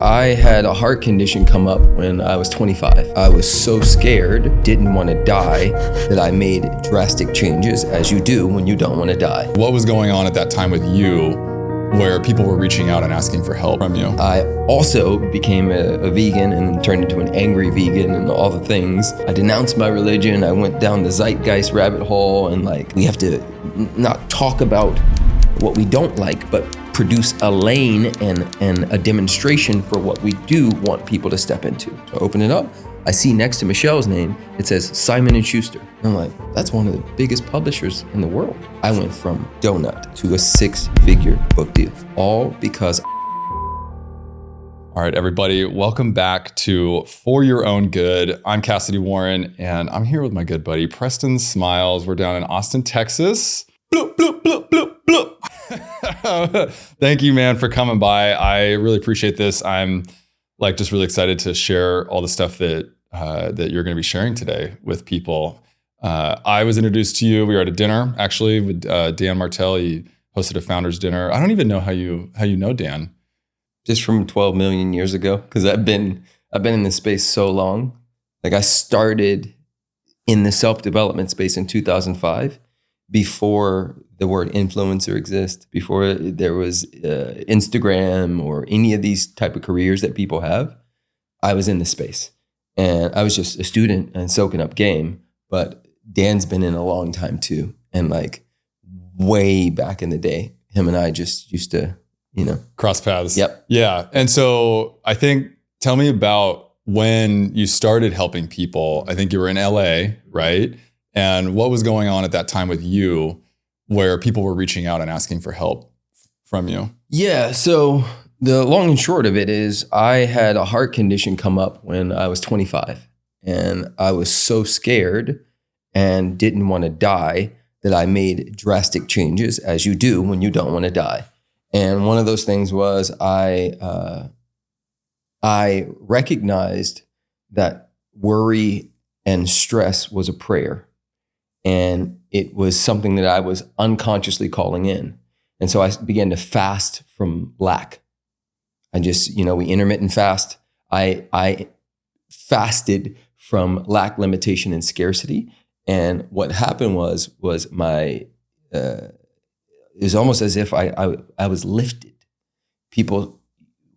I had a heart condition come up when I was 25. I was so scared, didn't want to die, that I made drastic changes, as you do when you don't want to die. What was going on at that time with you where people were reaching out and asking for help from you? I also became a vegan and turned into an angry vegan and all the things. I denounced my religion. I went down the zeitgeist rabbit hole, and we have to not talk about what we don't like, but produce a lane and a demonstration for what we do want people to step into. So I open it up, I see next to Michelle's name, it says Simon & Schuster. And I'm like, that's one of the biggest publishers in the world. I went from donut to a 6-figure book deal, all because. All right, everybody, welcome back to For Your Own Good. I'm Kassidy Warren, and I'm here with my good buddy, Preston Smiles. We're down in Austin, Texas. Bloop, bloop, bloop, bloop, bloop. Thank you, man, for coming by. I really appreciate this. I'm just really excited to share all the stuff that you're going to be sharing today with people. I was introduced to you. We were at a dinner actually with Dan Martell. He hosted a founders dinner. I don't even know how you know Dan. Just from 12 million years ago, because I've been in this space so long. I started in the self-development space in 2005. Before the word influencer exists, before there was Instagram or any of these type of careers that people have, I was in the space. And I was just a student and soaking up game. But Dan's been in a long time too. And way back in the day, him and I just used to, cross paths. Yep. Yeah. And so tell me about when you started helping people. I think you were in LA, right? And what was going on at that time with you where people were reaching out and asking for help from you? Yeah. So the long and short of it is I had a heart condition come up when I was 25. And I was so scared and didn't want to die that I made drastic changes, as you do when you don't want to die. And one of those things was I recognized that worry and stress was a prayer. And it was something that I was unconsciously calling in. And so I began to fast from lack. I just, we intermittent fast. I fasted from lack, limitation, and scarcity. And what happened was my, it was almost as if I was lifted. People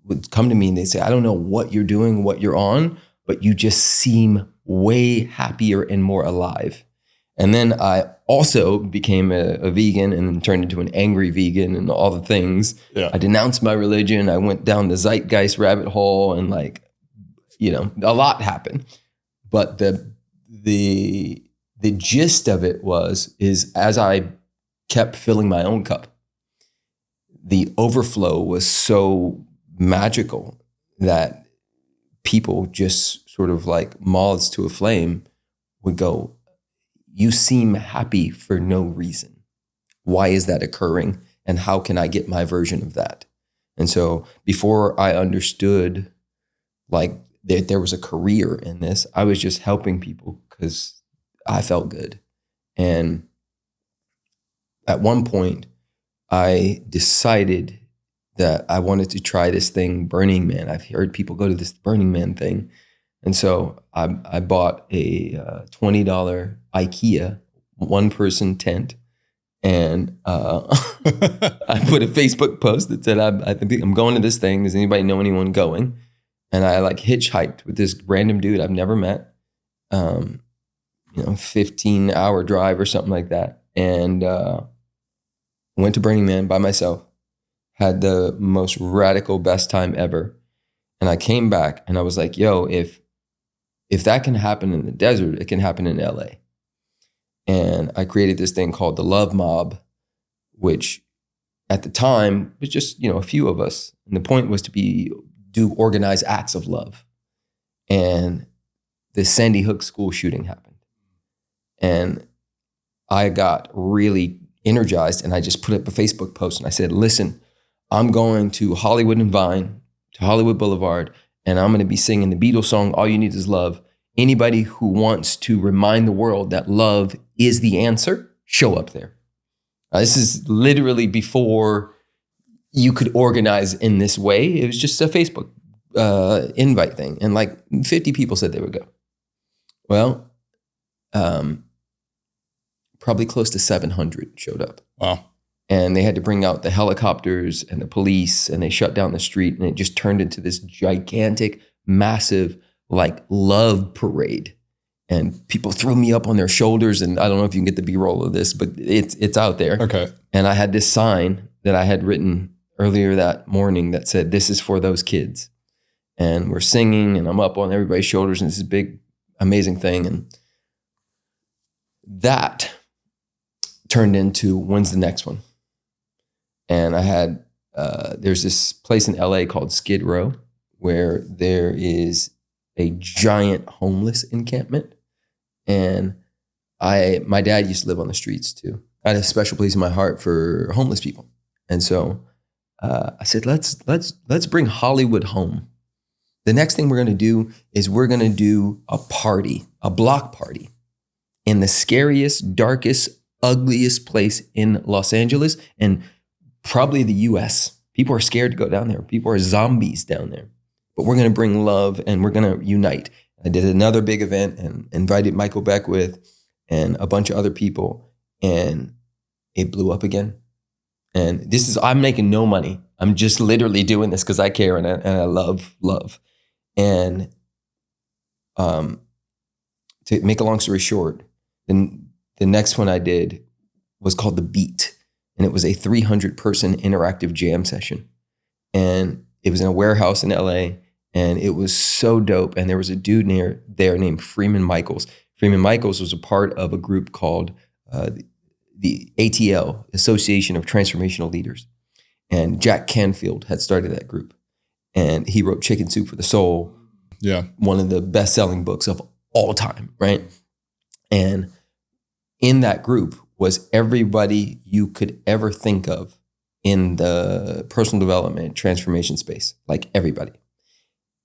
would come to me and they'd say, I don't know what you're doing, what you're on, but you just seem way happier and more alive. And then I also became a vegan and turned into an angry vegan and all the things. Yeah. I denounced my religion. I went down the zeitgeist rabbit hole and a lot happened. But the gist of it is as I kept filling my own cup, the overflow was so magical that people just sort of like moths to a flame would go, you seem happy for no reason. Why is that occurring? And how can I get my version of that? And so before I understood that there was a career in this, I was just helping people because I felt good. And at one point, I decided that I wanted to try this thing, Burning Man. I've heard people go to this Burning Man thing. And so I bought a $20 IKEA one-person tent, and I put a Facebook post that said, I think I'm going to this thing. Does anybody know anyone going? And I hitchhiked with this random dude I've never met, 15-hour drive or something like that. And went to Burning Man by myself, had the most radical, best time ever. And I came back and I was like, yo, if that can happen in the desert, it can happen in LA. And I created this thing called the Love Mob, which at the time was just, a few of us. And the point was to do organized acts of love. And the Sandy Hook school shooting happened. And I got really energized and I just put up a Facebook post and I said, listen, I'm going to Hollywood and Vine, to Hollywood Boulevard, and I'm going to be singing the Beatles song, All You Need Is Love. Anybody who wants to remind the world that love is the answer, show up there. This is literally before you could organize in this way. It was just a Facebook invite thing. And like 50 people said they would go. Well, probably close to 700 showed up. Wow. And they had to bring out the helicopters and the police, and they shut down the street, and it just turned into this gigantic, massive, like love parade. And people threw me up on their shoulders, and I don't know if you can get the B-roll of this, but it's out there. Okay. And I had this sign that I had written earlier that morning that said, "This is for those kids." And we're singing, and I'm up on everybody's shoulders, and it's this big, amazing thing. And that turned into, when's the next one? And I had, there's this place in LA called Skid Row where there is a giant homeless encampment. And my dad used to live on the streets too. I had a special place in my heart for homeless people. And so I said, let's bring Hollywood home. The next thing we're going to do is we're going to do a party, a block party in the scariest, darkest, ugliest place in Los Angeles and probably the US. People are scared to go down there. People are zombies down there. But we're going to bring love and we're going to unite. I did another big event and invited Michael Beckwith and a bunch of other people, and it blew up again. And I'm making no money. I'm just literally doing this because I care and I love love. And to make a long story short, then the next one I did was called The Beat. And it was a 300-person interactive jam session. And it was in a warehouse in LA. And it was so dope. And there was a dude there named Freeman Michaels. Freeman Michaels was a part of a group called the ATL, Association of Transformational Leaders. And Jack Canfield had started that group. And he wrote Chicken Soup for the Soul. Yeah. One of the best-selling books of all time, right? And in that group was everybody you could ever think of in the personal development transformation space, like everybody.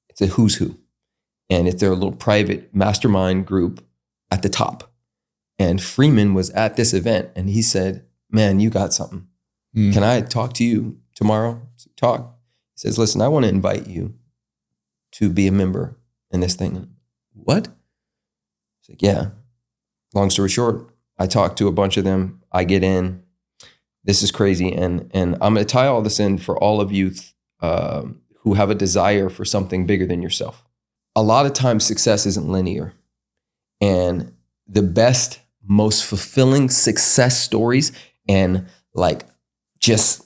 It's a who's who. And it's their little private mastermind group at the top. And Freeman was at this event and he said, "Man, you got something. Can I talk to you tomorrow?" I said, "Talk." He says, "Listen, I want to invite you to be a member in this thing." "What?" I said, "Yeah." Long story short, I talked to a bunch of them. I get in. This is crazy. And I'm going to tie all this in for all of you who have a desire for something bigger than yourself. A lot of times success isn't linear. And the best, most fulfilling success stories and like just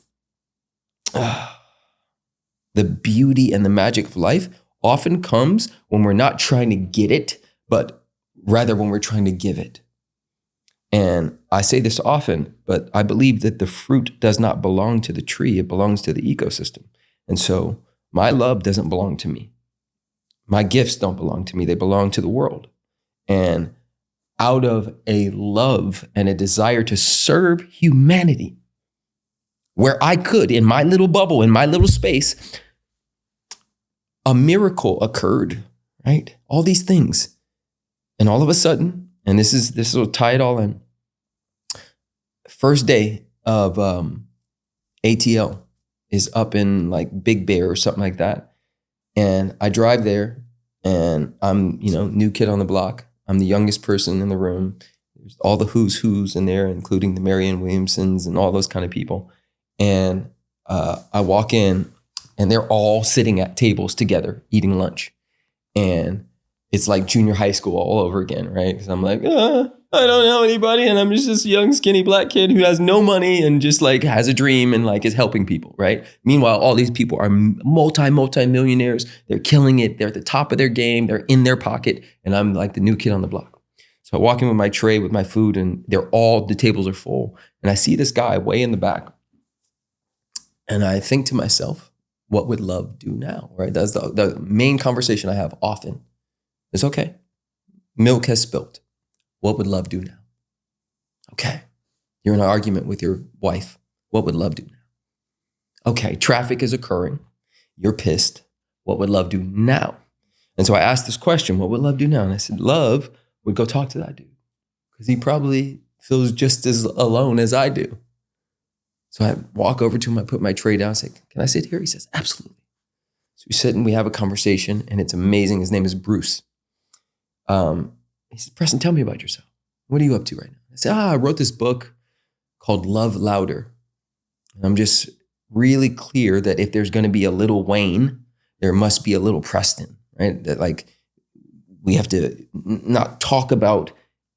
the beauty and the magic of life often comes when we're not trying to get it, but rather when we're trying to give it. And I say this often, but I believe that the fruit does not belong to the tree. It belongs to the ecosystem. And so my love doesn't belong to me. My gifts don't belong to me. They belong to the world. And out of a love and a desire to serve humanity, where I could, in my little bubble, in my little space, a miracle occurred, right? All these things. And all of a sudden, and this will tie it all in. First day of ATL is up in like Big Bear or something like that. And I drive there and I'm, new kid on the block. I'm the youngest person in the room. There's all the who's in there, including the Marianne Williamsons and all those kind of people. And I walk in and they're all sitting at tables together eating lunch. And it's like junior high school all over again, right? Because I'm like, I don't know anybody. And I'm just this young, skinny black kid who has no money and just like has a dream and like is helping people, right? Meanwhile, all these people are multi-millionaires. They're killing it. They're at the top of their game. They're in their pocket. And I'm like the new kid on the block. So I walk in with my tray with my food and the tables are full. And I see this guy way in the back. And I think to myself, what would love do now, right? That's the main conversation I have often. It's okay. Milk has spilt. What would love do now? Okay. You're in an argument with your wife. What would love do now? Okay. Traffic is occurring. You're pissed. What would love do now? And so I asked this question, what would love do now? And I said, love would go talk to that dude because he probably feels just as alone as I do. So I walk over to him. I put my tray down. I say, can I sit here? He says, absolutely. So we sit and we have a conversation, and it's amazing. His name is Bruce. He said, Preston, tell me about yourself. What are you up to right now? I said, I wrote this book called Love Louder. And I'm just really clear that if there's going to be a little Wayne, there must be a little Preston, right? That like we have to not talk about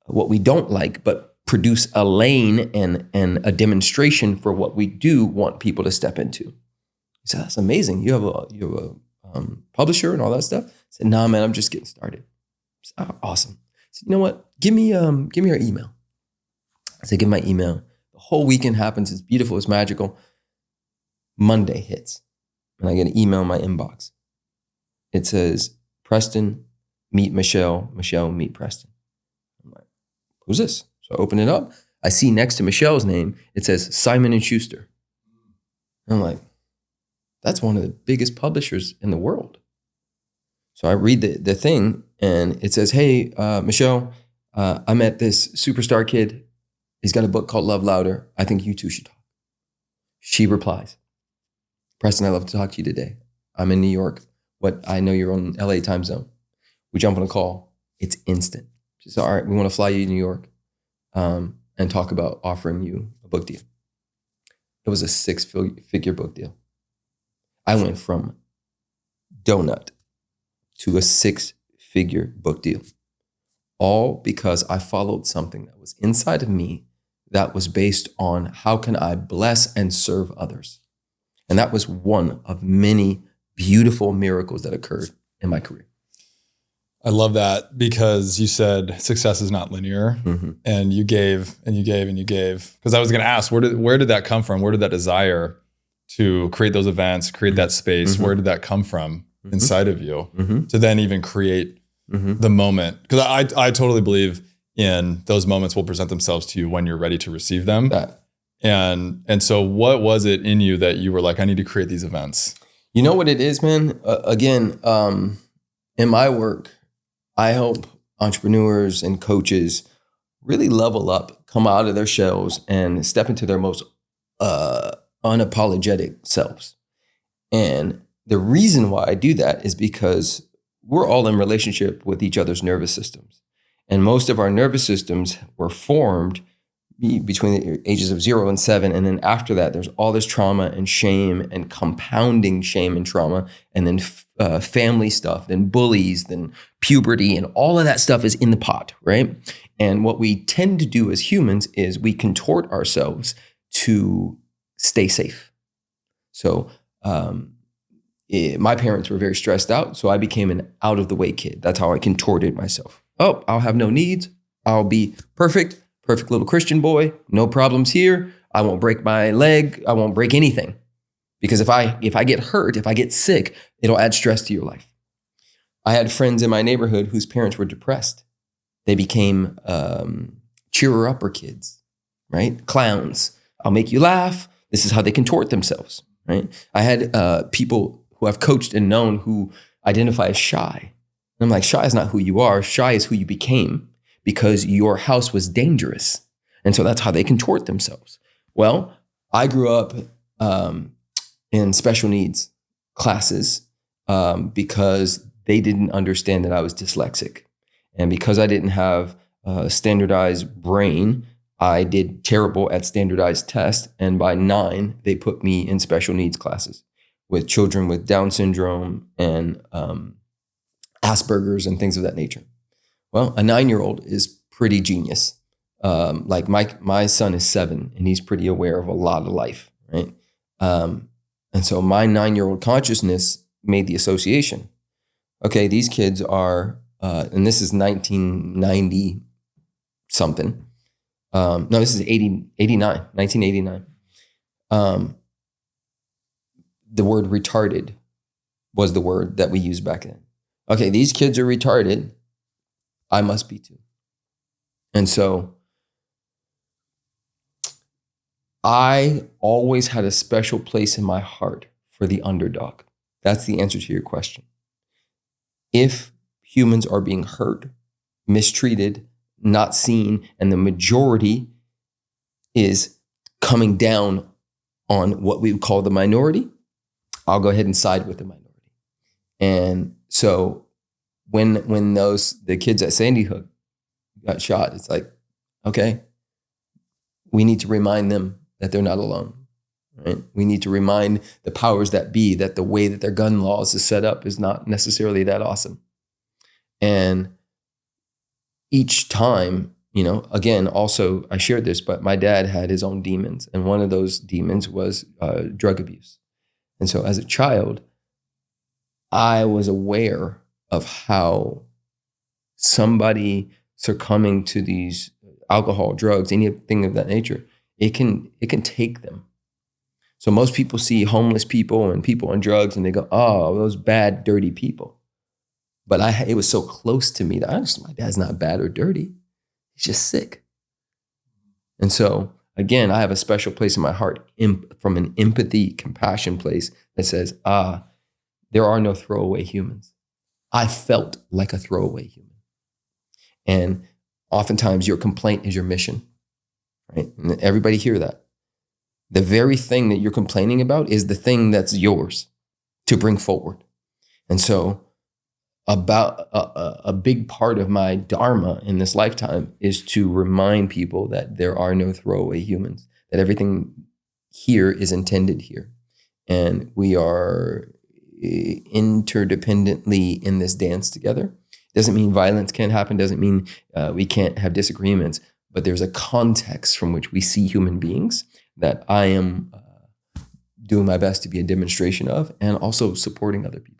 what we don't like, but produce a lane and a demonstration for what we do want people to step into. He said, that's amazing. You have a publisher and all that stuff? I said, nah, man, I'm just getting started. I said, oh, awesome. I said, you know what? Give me your email. I said, give my email. The whole weekend happens. It's beautiful. It's magical. Monday hits, and I get an email in my inbox. It says, Preston, meet Michelle. Michelle, meet Preston. I'm like, who's this? So I open it up. I see next to Michelle's name, it says Simon & Schuster. And I'm like, that's one of the biggest publishers in the world. So I read the thing, and it says, hey, Michelle, I met this superstar kid. He's got a book called Love Louder. I think you two should talk. She replies, Preston, I'd love to talk to you today. I'm in New York. I know you're on LA time zone. We jump on a call. It's instant. She said, all right, we want to fly you to New York and talk about offering you a book deal. It was a 6-figure book deal. I went from donut to a 6-figure book deal, all because I followed something that was inside of me that was based on how can I bless and serve others. And that was one of many beautiful miracles that occurred in my career. I love that, because you said success is not linear, and you gave and you gave and you gave. Because I was going to ask, where did that come from? Where did that desire to create those events, create that space, where did that come from inside of you to then even create the moment? Because I totally believe in those moments will present themselves to you when you're ready to receive them. And so what was it in you that you were like, I need to create these events? You know what it is, man? Again, in my work, I help entrepreneurs and coaches really level up, come out of their shells, and step into their most unapologetic selves. And the reason why I do that is because we're all in relationship with each other's nervous systems. And most of our nervous systems were formed between the ages of 0 and 7. And then after that, there's all this trauma and shame and compounding shame and trauma. And then family stuff, then bullies, then puberty, and all of that stuff is in the pot, right? And what we tend to do as humans is we contort ourselves to stay safe. So my parents were very stressed out, so I became an out of the way kid. That's how I contorted myself. Oh, I'll have no needs. I'll be perfect little Christian boy. No problems here. I won't break my leg. I won't break anything. Because if I get hurt, if I get sick, it'll add stress to your life. I had friends in my neighborhood whose parents were depressed. They became cheerer-upper kids, right? Clowns. I'll make you laugh. This is how they contort themselves, right? I had people who I've coached and known who identify as shy. And I'm like, shy is not who you are. Shy is who you became because your house was dangerous. And so that's how they contort themselves. Well, I grew up in special needs classes because they didn't understand that I was dyslexic. And because I didn't have a standardized brain, I did terrible at standardized tests. And by 9, they put me in special needs classes with children with Down syndrome and Asperger's and things of that nature. Well, a 9-year-old is pretty genius. Like my son is 7 and he's pretty aware of a lot of life, right? And so my 9-year-old consciousness made the association. Okay, these kids are, and this is 1990 something. No, this is 1989. The word retarded was the word that we used back then. Okay, these kids are retarded. I must be too. And so I always had a special place in my heart for the underdog. That's the answer to your question. If humans are being hurt, mistreated, not seen, and the majority is coming down on what we would call the minority, I'll go ahead and side with the minority. And so when the kids at Sandy Hook got shot, it's like, okay, we need to remind them that they're not alone, right? We need to remind the powers that be that the way that their gun laws is set up is not necessarily that awesome. And each time, again, also I shared this, but my dad had his own demons. And one of those demons was drug abuse. And so as a child, I was aware of how somebody succumbing to these alcohol, drugs, anything of that nature, it can take them. So most people see homeless people and people on drugs and they go, oh, those bad, dirty people. But it was so close to me that I understood my dad's not bad or dirty. He's just sick. And so, again, I have a special place in my heart from an empathy, compassion place that says, there are no throwaway humans. I felt like a throwaway human. And oftentimes your complaint is your mission, right? And everybody hear that. The very thing that you're complaining about is the thing that's yours to bring forward. And so about a big part of my dharma in this lifetime is to remind people that there are no throwaway humans, that everything here is intended here. And we are interdependently in this dance together. Doesn't mean violence can't happen, doesn't mean we can't have disagreements, but there's a context from which we see human beings that I am doing my best to be a demonstration of, and also supporting other people.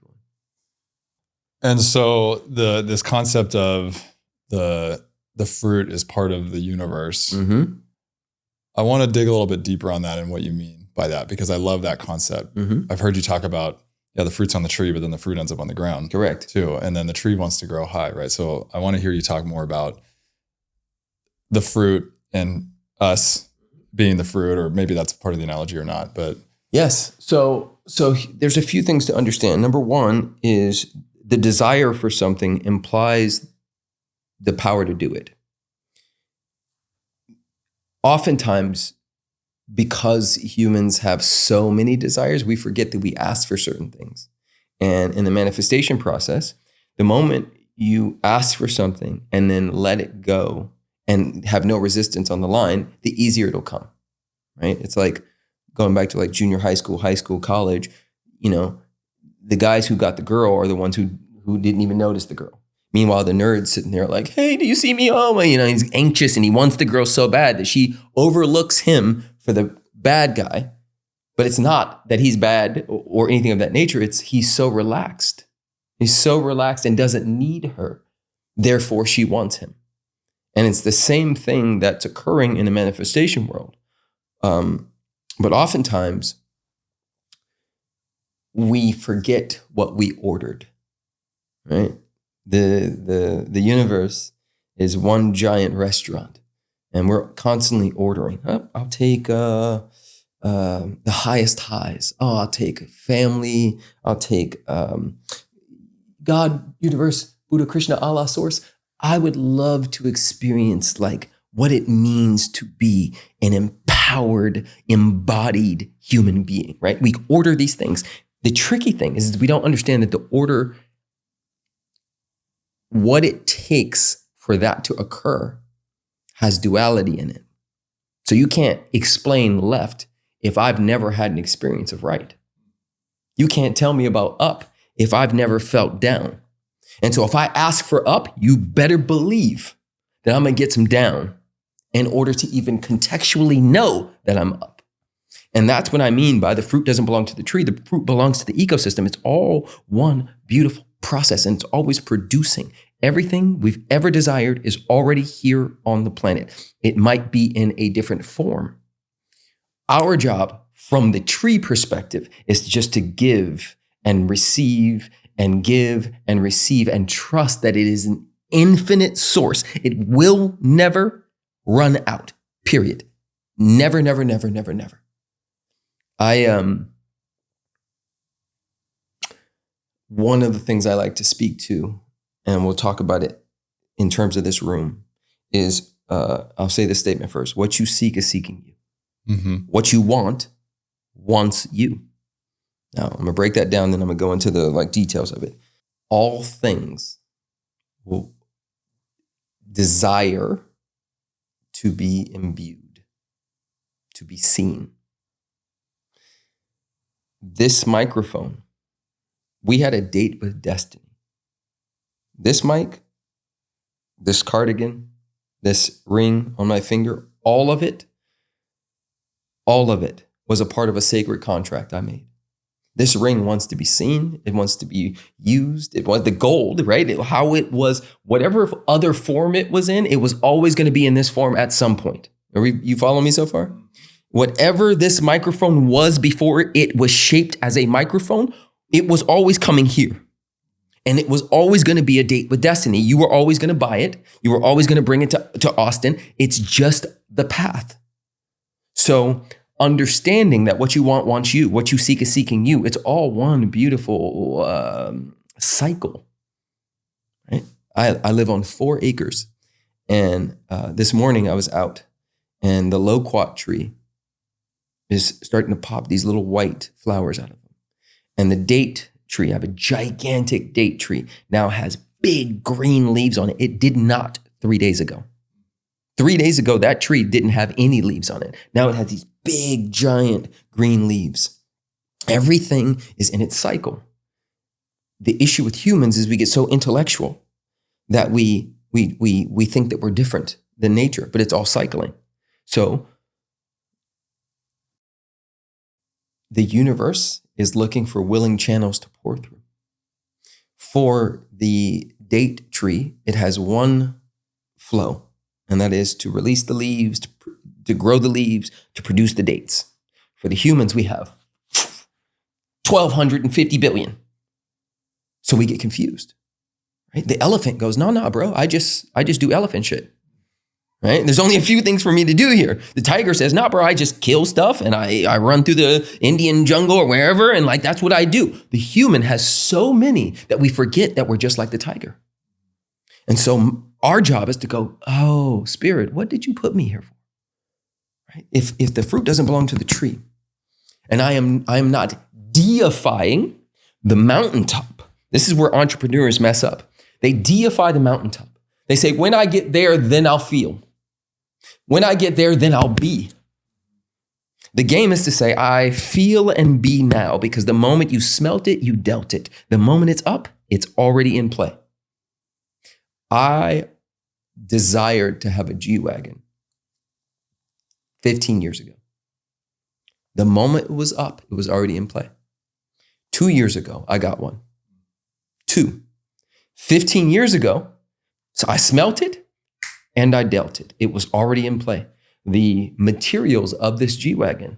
And so this concept of the fruit is part of the universe. Mm-hmm. I want to dig a little bit deeper on that and what you mean by that, because I love that concept. Mm-hmm. I've heard you talk about, the fruit's on the tree, but then the fruit ends up on the ground. Correct. Too. And then the tree wants to grow high, right? So I want to hear you talk more about the fruit and us being the fruit, or maybe that's part of the analogy or not, but. Yes. So there's a few things to understand. Number one is the desire for something implies the power to do it. Oftentimes, because humans have so many desires, we forget that we ask for certain things. And in the manifestation process, the moment you ask for something and then let it go and have no resistance on the line, the easier it'll come, right? It's like going back to like junior high school, college, the guys who got the girl are the ones who didn't even notice the girl. Meanwhile, the nerd's sitting there like, hey, do you see me? Oh, he's anxious and he wants the girl so bad that she overlooks him for the bad guy. But it's not that he's bad or anything of that nature. It's he's so relaxed. He's so relaxed and doesn't need her. Therefore, she wants him. And it's the same thing that's occurring in the manifestation world. But oftentimes, we forget what we ordered, right? The universe is one giant restaurant, and we're constantly ordering. I'll take the highest highs. Oh, I'll take family. I'll take God, universe, Buddha, Krishna, Allah, source. I would love to experience like what it means to be an empowered, embodied human being, right? We order these things. The tricky thing is we don't understand that the order, what it takes for that to occur, has duality in it. So you can't explain left if I've never had an experience of right. You can't tell me about up if I've never felt down. And so if I ask for up, you better believe that I'm going to get some down in order to even contextually know that I'm up. And that's what I mean by the fruit doesn't belong to the tree. The fruit belongs to the ecosystem. It's all one beautiful process, and it's always producing. Everything we've ever desired is already here on the planet. It might be in a different form. Our job from the tree perspective is just to give and receive and give and receive and trust that it is an infinite source. It will never run out, period. Never, never, never, never, never. One of the things I like to speak to, and we'll talk about it in terms of this room, is I'll say this statement first. What you seek is seeking you. Mm-hmm. What you want wants you. Now, I'm going to break that down, then I'm going to go into the details of it. All things will desire to be imbued, to be seen. This microphone, we had a date with destiny. This mic, this cardigan, this ring on my finger, all of it was a part of a sacred contract I made. This ring wants to be seen. It wants to be used. It was the gold, right? How it was, whatever other form it was in, it was always going to be in this form at some point. You follow me so far? Whatever this microphone was before it was shaped as a microphone, it was always coming here. And it was always going to be a date with destiny. You were always going to buy it. You were always going to bring it to Austin. It's just the path. So understanding that what you want wants you, what you seek is seeking you. It's all one beautiful cycle. Right? I live on 4 acres. And this morning I was out and the loquat tree is starting to pop these little white flowers out of them. And the date tree, I have a gigantic date tree, now has big green leaves on it. It did not 3 days ago. 3 days ago, that tree didn't have any leaves on it. Now it has these big, giant green leaves. Everything is in its cycle. The issue with humans is we get so intellectual that we think that we're different than nature, but it's all cycling. So the universe is looking for willing channels to pour through. For the date tree, it has one flow, and that is to release the leaves, to grow the leaves, to produce the dates. For the humans, we have 1,250 billion. So we get confused, right? The elephant goes, no, bro, I just do elephant shit, right? There's only a few things for me to do here. The tiger says, nah, bro, I just kill stuff and I run through the Indian jungle or wherever, and that's what I do. The human has so many that we forget that we're just like the tiger. And so our job is to go, oh, spirit, what did you put me here for? Right? If the fruit doesn't belong to the tree, and I am not deifying the mountaintop. This is where entrepreneurs mess up. They deify the mountaintop. They say, when I get there, then I'll feel. When I get there, then I'll be. The game is to say, I feel and be now, because the moment you smelt it, you dealt it. The moment it's up, it's already in play. I desired to have a G-Wagon 15 years ago. The moment it was up, it was already in play. 2 years ago, I got one. 15 years ago, so I smelt it and I dealt it. It was already in play. The materials of this G-Wagon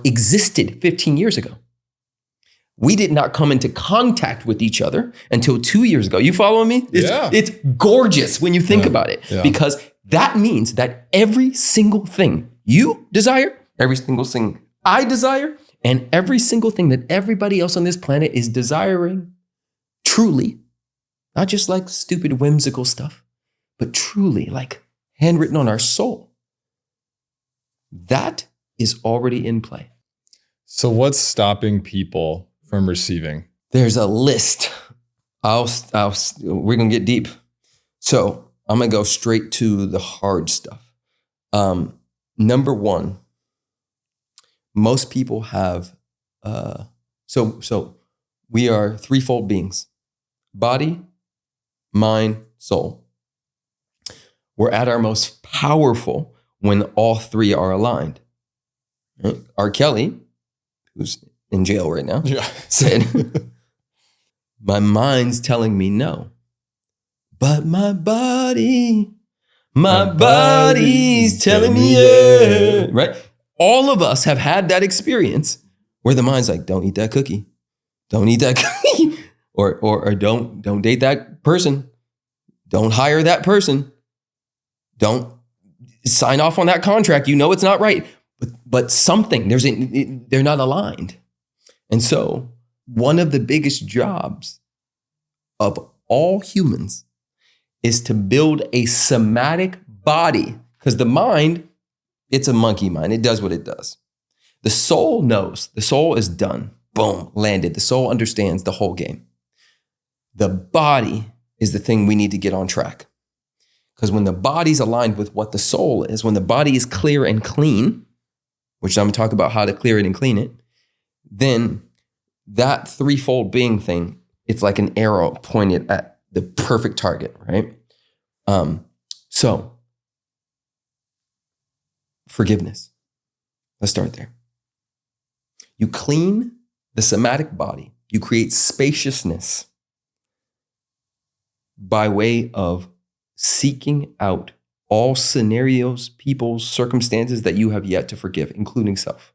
existed 15 years ago. We did not come into contact with each other until 2 years ago. You following me? It's gorgeous when you think about it, because that means that every single thing you desire, every single thing I desire, and every single thing that everybody else on this planet is desiring, truly, not just like stupid whimsical stuff, but truly like handwritten on our soul, that is already in play. So what's stopping people from receiving? There's a list. We're going to get deep. So I'm going to go straight to the hard stuff. Number one, most people have, so we are threefold beings: body, mind, soul. We're at our most powerful when all three are aligned. Right? R. Kelly, who's in jail right now, said, my mind's telling me no, but my body's telling me yeah. Right? All of us have had that experience where the mind's like, don't eat that cookie. Don't eat that cookie. or don't date that person. Don't hire that person. Don't sign off on that contract. You know it's not right. But something, they're not aligned. And so one of the biggest jobs of all humans is to build a somatic body, because the mind, it's a monkey mind. It does what it does. The soul knows. The soul is done. boom, landed. The soul understands the whole game. The body is the thing we need to get on track. Because when the body's aligned with what the soul is, when the body is clear and clean, which I'm going to talk about how to clear it and clean it, then that threefold being thing, it's like an arrow pointed at the perfect target, right? So forgiveness. Let's start there. You clean the somatic body. You create spaciousness by way of seeking out all scenarios, people, circumstances that you have yet to forgive, including self.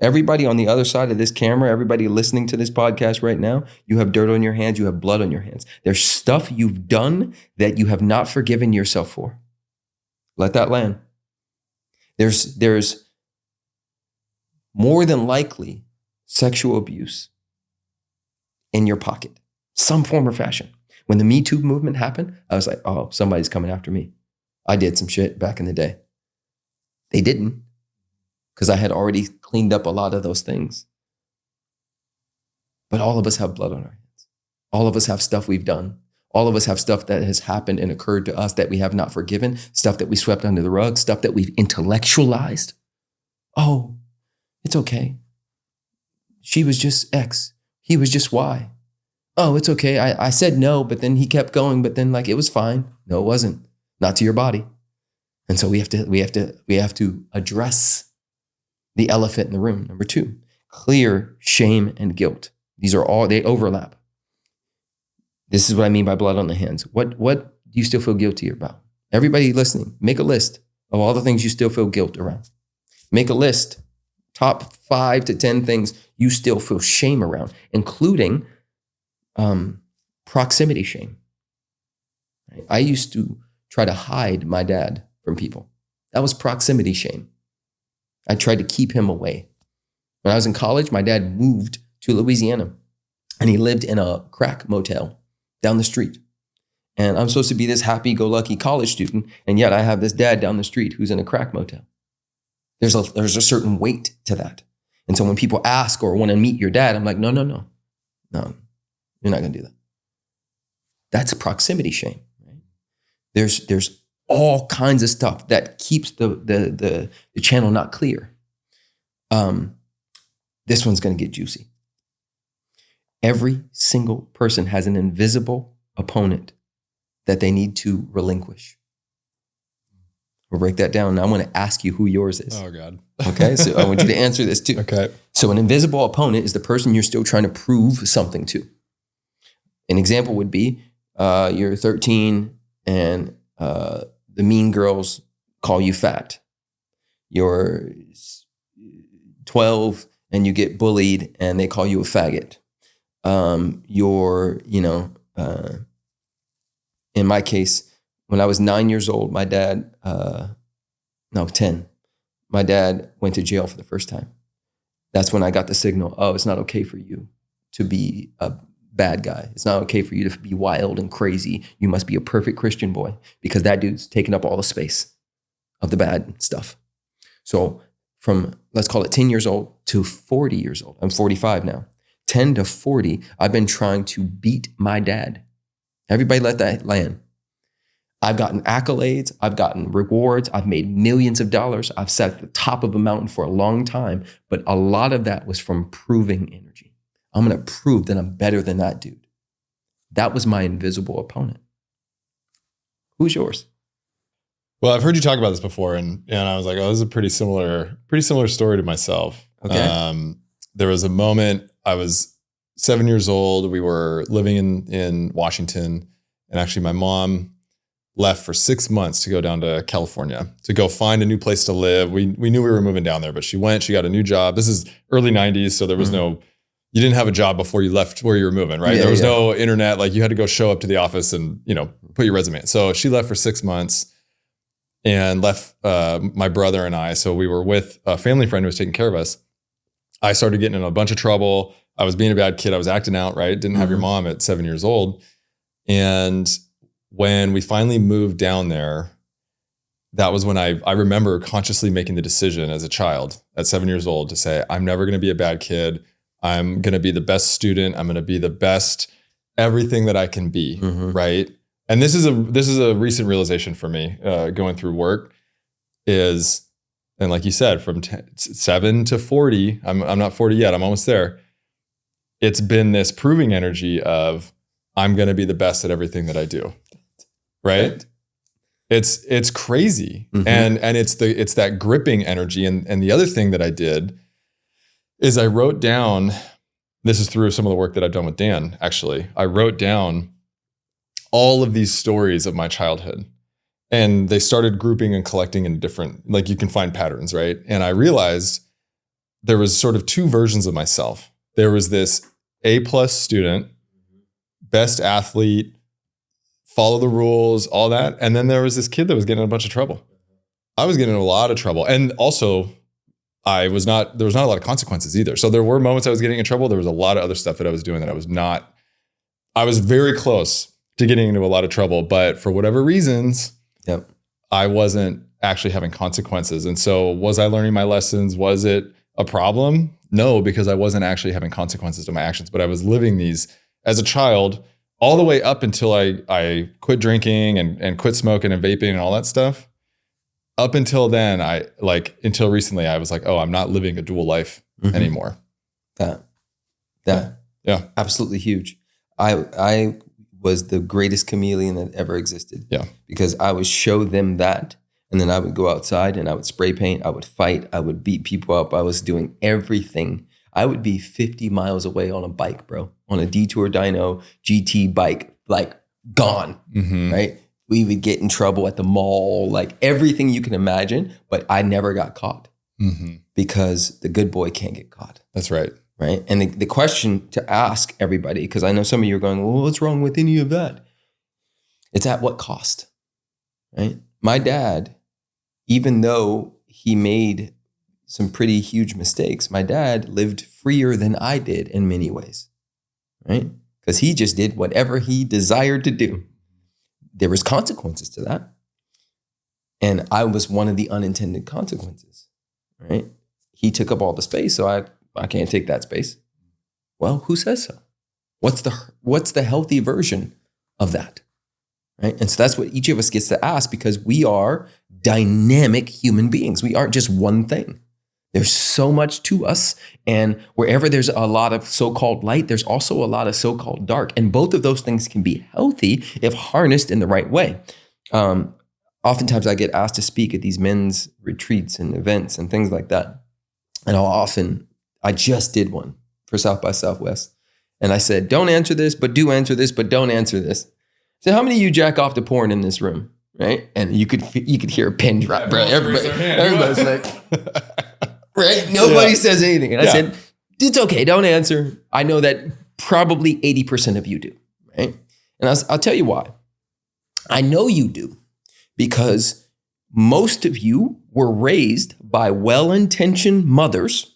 Everybody on the other side of this camera, everybody listening to this podcast right now, you have dirt on your hands, you have blood on your hands. There's stuff you've done that you have not forgiven yourself for. Let that land. There's more than likely sexual abuse in your pocket, some form or fashion. When the Me Too movement happened, I was like, oh, somebody's coming after me. I did some shit back in the day. They didn't, because I had already cleaned up a lot of those things. But all of us have blood on our hands. All of us have stuff we've done. All of us have stuff that has happened and occurred to us that we have not forgiven, stuff that we swept under the rug, stuff that we've intellectualized. Oh, it's okay. She was just X. He was just Y. Oh, it's okay. I said no, but then he kept going, but then like it was fine. No, it wasn't. Not to your body. And so we have to address the elephant in the room. Number 2, clear shame and guilt. These are all, they overlap. This is what I mean by blood on the hands. What do you still feel guilty about? Everybody listening, make a list of all the things you still feel guilt around. Make a list, top 5 to 10 things you still feel shame around, including proximity shame. I used to try to hide my dad from people. That was proximity shame. I tried to keep him away. When I was in college, my dad moved to Louisiana and he lived in a crack motel down the street. And I'm supposed to be this happy-go-lucky college student, and yet I have this dad down the street who's in a crack motel. There's a certain weight to that. And so when people ask or want to meet your dad, I'm like, no, you're not going to do that. That's proximity shame. Right? There's all kinds of stuff that keeps the channel not clear. This one's going to get juicy. Every single person has an invisible opponent that they need to relinquish. We'll break that down. Now I want to ask you who yours is. Oh, God. Okay, so I want you to answer this too. Okay. So an invisible opponent is the person you're still trying to prove something to. An example would be you're 13 and the mean girls call you fat. You're 12 and you get bullied and they call you a faggot. In my case, when I was 9 years old, my dad, 10, my dad went to jail for the first time. That's when I got the signal, oh, it's not okay for you to be a bad guy. It's not okay for you to be wild and crazy. You must be a perfect Christian boy because that dude's taking up all the space of the bad stuff. So from, let's call it 10 years old to 40 years old. I'm 45 now. 10 to 40, I've been trying to beat my dad. Everybody let that land. I've gotten accolades. I've gotten rewards. I've made millions of dollars. I've sat at the top of a mountain for a long time, but a lot of that was from proving energy. I'm going to prove that I'm better than that dude. That was my invisible opponent. Who's yours? Well, I've heard you talk about this before, and I was like, oh, this is a pretty similar story to myself. Okay. There was a moment, I was 7 years old. We were living in Washington, and actually my mom left for 6 months to go down to California to go find a new place to live. We knew we were moving down there, but she got a new job. This is early 90s, so there was you didn't have a job before you left where you were moving, right? There was no internet. Like you had to go show up to the office and, put your resume in. So she left for 6 months and left my brother and I. So we were with a family friend who was taking care of us. I started getting in a bunch of trouble. I was being a bad kid. I was acting out, right? Didn't have your mom at 7 years old. And when we finally moved down there, that was when I remember consciously making the decision as a child at 7 years old to say, I'm never going to be a bad kid. I'm going to be the best student. I'm going to be the best everything that I can be, right? And this is a recent realization for me going through work is, and like you said, from 7 to 40, I'm not 40 yet. I'm almost there. It's been this proving energy of I'm going to be the best at everything that I do, right? It's crazy, and it's that gripping energy. And the other thing that I did is I wrote down. This is through some of the work that I've done with Dan. Actually, I wrote down all of these stories of my childhood, and they started grouping and collecting in different. Like you can find patterns, right? And I realized there was sort of two versions of myself. There was this A+ student, best athlete, follow the rules, all that. And then there was this kid that was getting in a bunch of trouble. I was getting in a lot of trouble. And also there was not a lot of consequences either. So there were moments I was getting in trouble. There was a lot of other stuff that I was doing that I was very close to getting into a lot of trouble, but for whatever reasons, I wasn't actually having consequences. And so was I learning my lessons? Was it a problem? No, because I wasn't actually having consequences to my actions, but I was living these as a child all the way up until I quit drinking and quit smoking and vaping and all that stuff. Up until then, until recently, I was like, oh, I'm not living a dual life anymore. That absolutely huge. I was the greatest chameleon that ever existed. Yeah. Because I would show them that, and then I would go outside and I would spray paint, I would fight, I would beat people up. I was doing everything. I would be 50 miles away on a bike, bro, on a Detour Dyno GT bike, like gone, right? We would get in trouble at the mall, like everything you can imagine, but I never got caught because the good boy can't get caught. That's right. Right. And the question to ask everybody, because I know some of you are going, well, what's wrong with any of that? It's at what cost, right? My dad, even though he made some pretty huge mistakes, my dad lived freer than I did in many ways, right? Because he just did whatever he desired to do. There was consequences to that. And I was one of the unintended consequences, right? He took up all the space, so I can't take that space. Well, who says so? What's the healthy version of that, right? And so that's what each of us gets to ask, because we are dynamic human beings. We aren't just one thing. There's so much to us, and wherever there's a lot of so-called light, there's also a lot of so-called dark, and both of those things can be healthy if harnessed in the right way. Oftentimes I get asked to speak at these men's retreats and events and things like that, and I just did one for South by Southwest, and I said, don't answer this, but do answer this, but don't answer this. So how many of you jack off to porn in this room, right? And you could hear a pin drop, bro. Everybody's like... Right? Nobody says anything. And I said, it's okay, don't answer. I know that probably 80% of you do, right? And I'll tell you why. I know you do because most of you were raised by well-intentioned mothers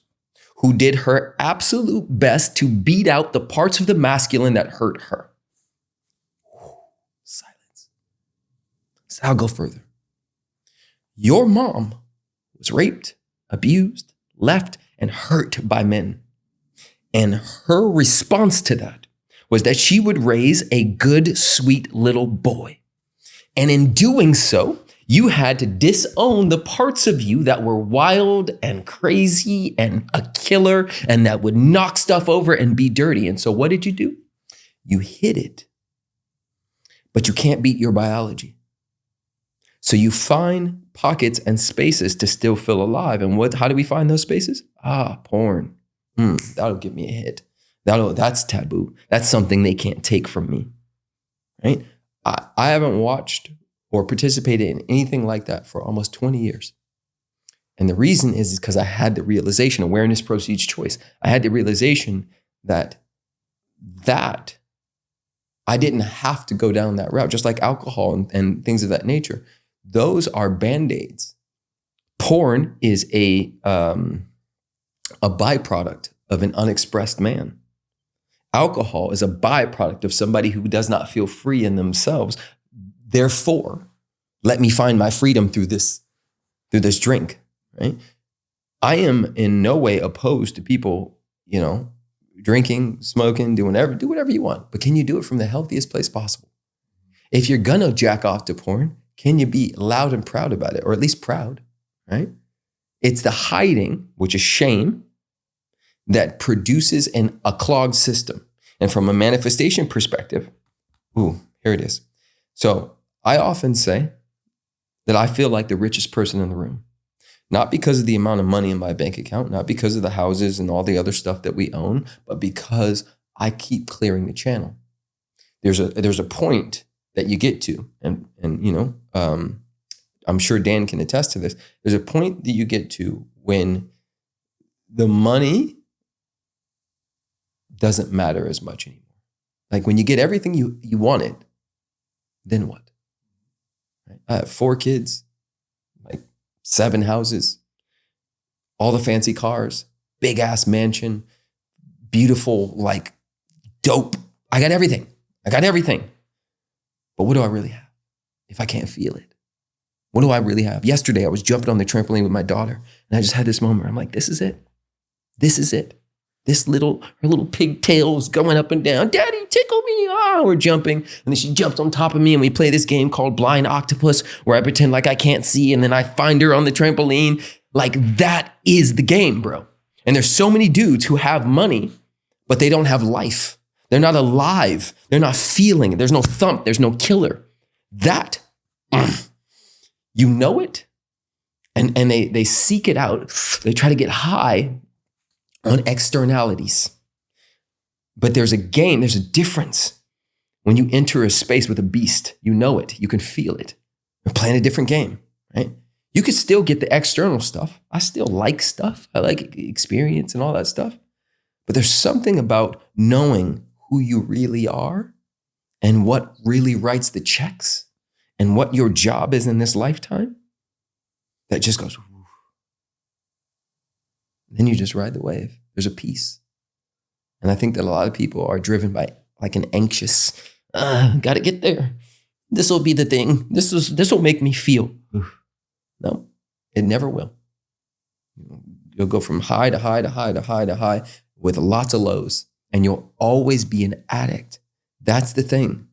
who did her absolute best to beat out the parts of the masculine that hurt her. Silence. So I'll go further. Your mom was raped, abused, left, and hurt by men. And her response to that was that she would raise a good, sweet little boy. And in doing so, you had to disown the parts of you that were wild and crazy and a killer and that would knock stuff over and be dirty. And so what did you do? You hid it. But you can't beat your biology. So you find pockets and spaces to still feel alive. And how do we find those spaces? Porn. That'll give me a hit. That's taboo. That's something they can't take from me, right? I haven't watched or participated in anything like that for almost 20 years. And the reason is because I had the realization, awareness precedes choice. I had the realization that I didn't have to go down that route, just like alcohol and things of that nature. Those are Band-Aids. Porn is a byproduct of an unexpressed man. Alcohol is a byproduct of somebody who does not feel free in themselves. Therefore, let me find my freedom through this drink, right? I am in no way opposed to people, drinking, smoking, do whatever you want. But can you do it from the healthiest place possible? If you're gonna jack off to porn, can you be loud and proud about it, or at least proud, right? It's the hiding, which is shame, that produces a clogged system. And from a manifestation perspective, here it is. So I often say that I feel like the richest person in the room, not because of the amount of money in my bank account, not because of the houses and all the other stuff that we own, but because I keep clearing the channel. There's a point that you get to, and I'm sure Dan can attest to this. There's a point that you get to when the money doesn't matter as much anymore. Like when you get everything you wanted, then what? Right? I have 4 kids, like 7 houses, all the fancy cars, big ass mansion, beautiful, like dope. I got everything. But what do I really have if I can't feel it? What do I really have? Yesterday, I was jumping on the trampoline with my daughter, and I just had this moment. I'm like, this is it. Her little pigtails going up and down. Daddy, tickle me. We're jumping. And then she jumps on top of me, and we play this game called Blind Octopus, where I pretend like I can't see, and then I find her on the trampoline. Like, that is the game, bro. And there's so many dudes who have money, but they don't have life. They're not alive. They're not feeling it. There's no thump. There's no killer. That, you know it. And they seek it out. They try to get high on externalities. But there's a difference. When you enter a space with a beast, you know it. You can feel it. You're playing a different game, right? You can still get the external stuff. I still like stuff. I like experience and all that stuff. But there's something about knowing who you really are and what really writes the checks and what your job is in this lifetime that just goes, whoo. Then you just ride the wave. There's a peace. And I think that a lot of people are driven by like an anxious, got to get there. This will be the thing. This will make me feel. No, it never will. You'll go from high to high to high to high to high with lots of lows, and you'll always be an addict. That's the thing.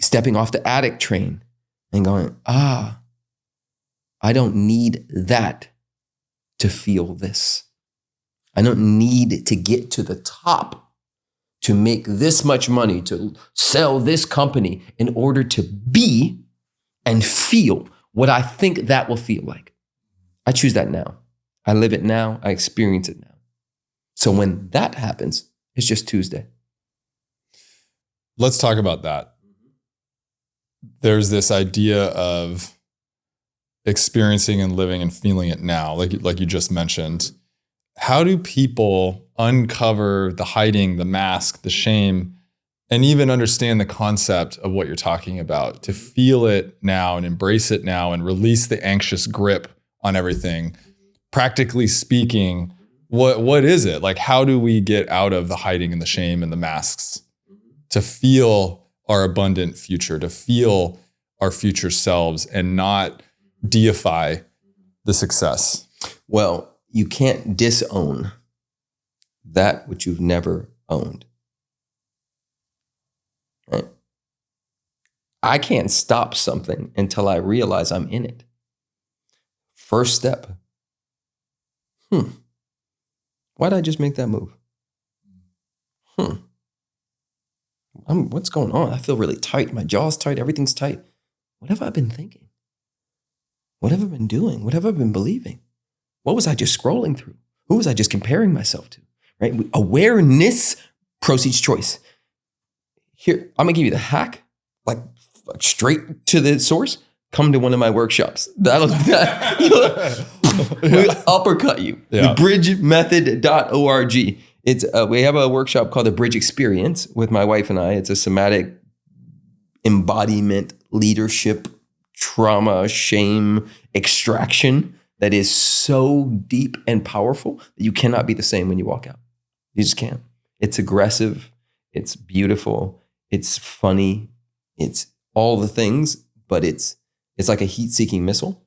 Stepping off the addict train and going, I don't need that to feel this. I don't need to get to the top to make this much money, to sell this company in order to be and feel what I think that will feel like. I choose that now. I live it now. I experience it now. So when that happens, it's just Tuesday. Let's talk about that. There's this idea of experiencing and living and feeling it now, like you just mentioned. How do people uncover the hiding, the mask, the shame, and even understand the concept of what you're talking about, to feel it now and embrace it now and release the anxious grip on everything? Practically speaking, what is it? Like, how do we get out of the hiding and the shame and the masks to feel our abundant future, to feel our future selves and not deify the success? Well, you can't disown that which you've never owned. Right? I can't stop something until I realize I'm in it. First step. Why did I just make that move? What's going on? I feel really tight. My jaw's tight. Everything's tight. What have I been thinking? What have I been doing? What have I been believing? What was I just scrolling through? Who was I just comparing myself to? Right? Awareness precedes choice. Here, I'm gonna give you the hack, like straight to the source. Come to one of my workshops. That'll uppercut you. Yeah. Bridgemethod.org. It's we have a workshop called the Bridge Experience with my wife and I. It's a somatic embodiment, leadership, trauma, shame, extraction that is so deep and powerful that you cannot be the same when you walk out. You just can't. It's aggressive. It's beautiful. It's funny. It's all the things, but it's like a heat-seeking missile.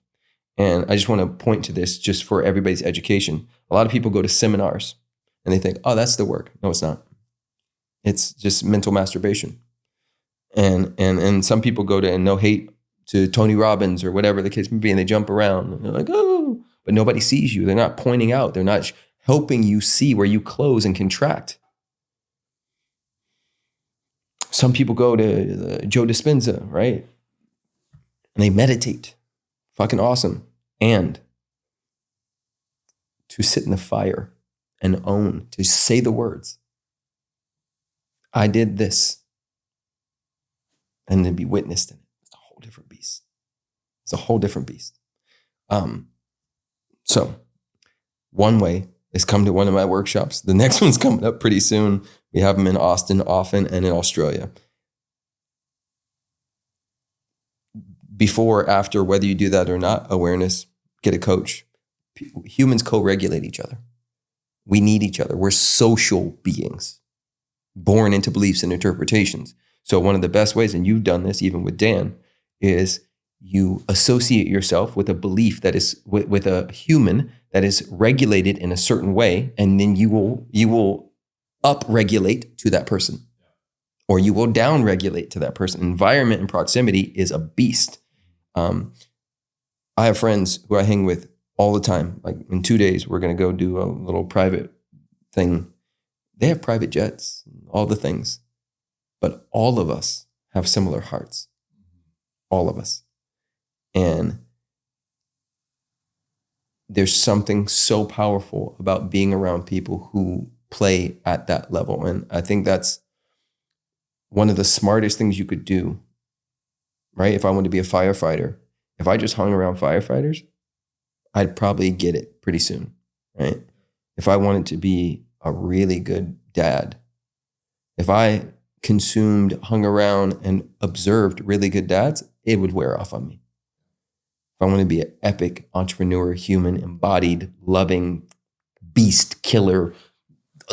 And I just want to point to this just for everybody's education. A lot of people go to seminars And they think, oh, that's the work. No, it's not. It's just mental masturbation. And some people go to, and no hate to Tony Robbins or whatever the case may be, and they jump around and they're like, oh, but nobody sees you. They're not pointing out. They're not helping you see where you close and contract. Some people go to Joe Dispenza, right? And they meditate. Fucking awesome. And to sit in the fire and own, to say the words, I did this, and then be witnessed in it. It's a whole different beast. It's a whole different beast. So one way is come to one of my workshops. The next one's coming up pretty soon. We have them in Austin often and in Australia. Before, after, whether you do that or not, awareness, get a coach. Humans co-regulate each other. We need each other. We're social beings, born into beliefs and interpretations. So one of the best ways, and you've done this even with Dan, is you associate yourself with a belief that is with a human that is regulated in a certain way, and then you will up-regulate to that person, or you will down-regulate to that person. Environment and proximity is a beast. I have friends who I hang with all the time. Like in 2 days, we're going to go do a little private thing. They have private jets, all the things. But all of us have similar hearts. All of us. And there's something so powerful about being around people who play at that level. And I think that's one of the smartest things you could do, right? If I wanted to be a firefighter, if I just hung around firefighters, I'd probably get it pretty soon, right? If I wanted to be a really good dad, if I hung around and observed really good dads, it would wear off on me. If I want to be an epic entrepreneur, human, embodied, loving, beast, killer,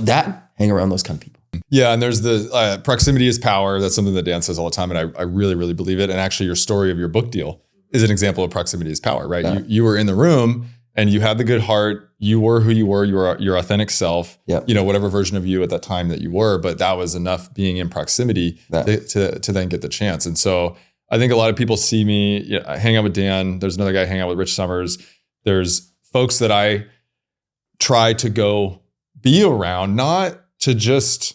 hang around those kind of people. Yeah, and there's the proximity is power. That's something that Dan says all the time, and I really, really believe it. And actually, your story of your book deal is an example of proximity is power, right? Yeah. You were in the room, and you had the good heart. You were who you were. You were your authentic self. Yep. You know, whatever version of you at that time that you were, but that was enough being in proximity to then get the chance. And so I think a lot of people see me, I hang out with Dan. There's another guy hang out with Rich Summers. There's folks that I try to go be around, not to just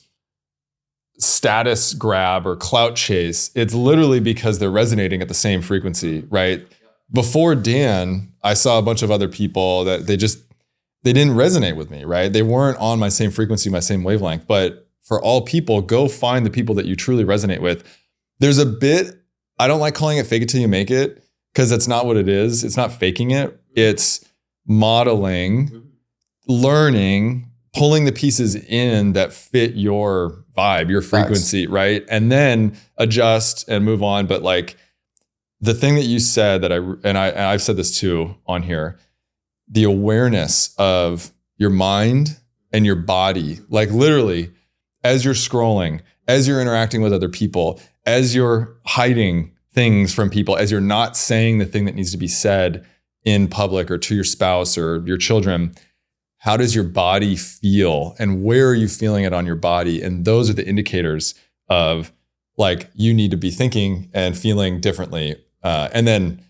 status grab or clout chase. It's literally because they're resonating at the same frequency, right? Before Dan, I saw a bunch of other people that they didn't resonate with me, right? They weren't on my same frequency, my same wavelength. But for all people, go find the people that you truly resonate with. There's a bit, I don't like calling it fake it till you make it, because that's not what it is. It's not faking it. It's modeling, learning, pulling the pieces in that fit your vibe, your frequency, right? And then adjust and move on. But like the thing that you said that I've said this too on here, the awareness of your mind and your body, like literally as you're scrolling, as you're interacting with other people, as you're hiding things from people, as you're not saying the thing that needs to be said in public or to your spouse or your children, how does your body feel and where are you feeling it on your body? And those are the indicators of like, you need to be thinking and feeling differently. And then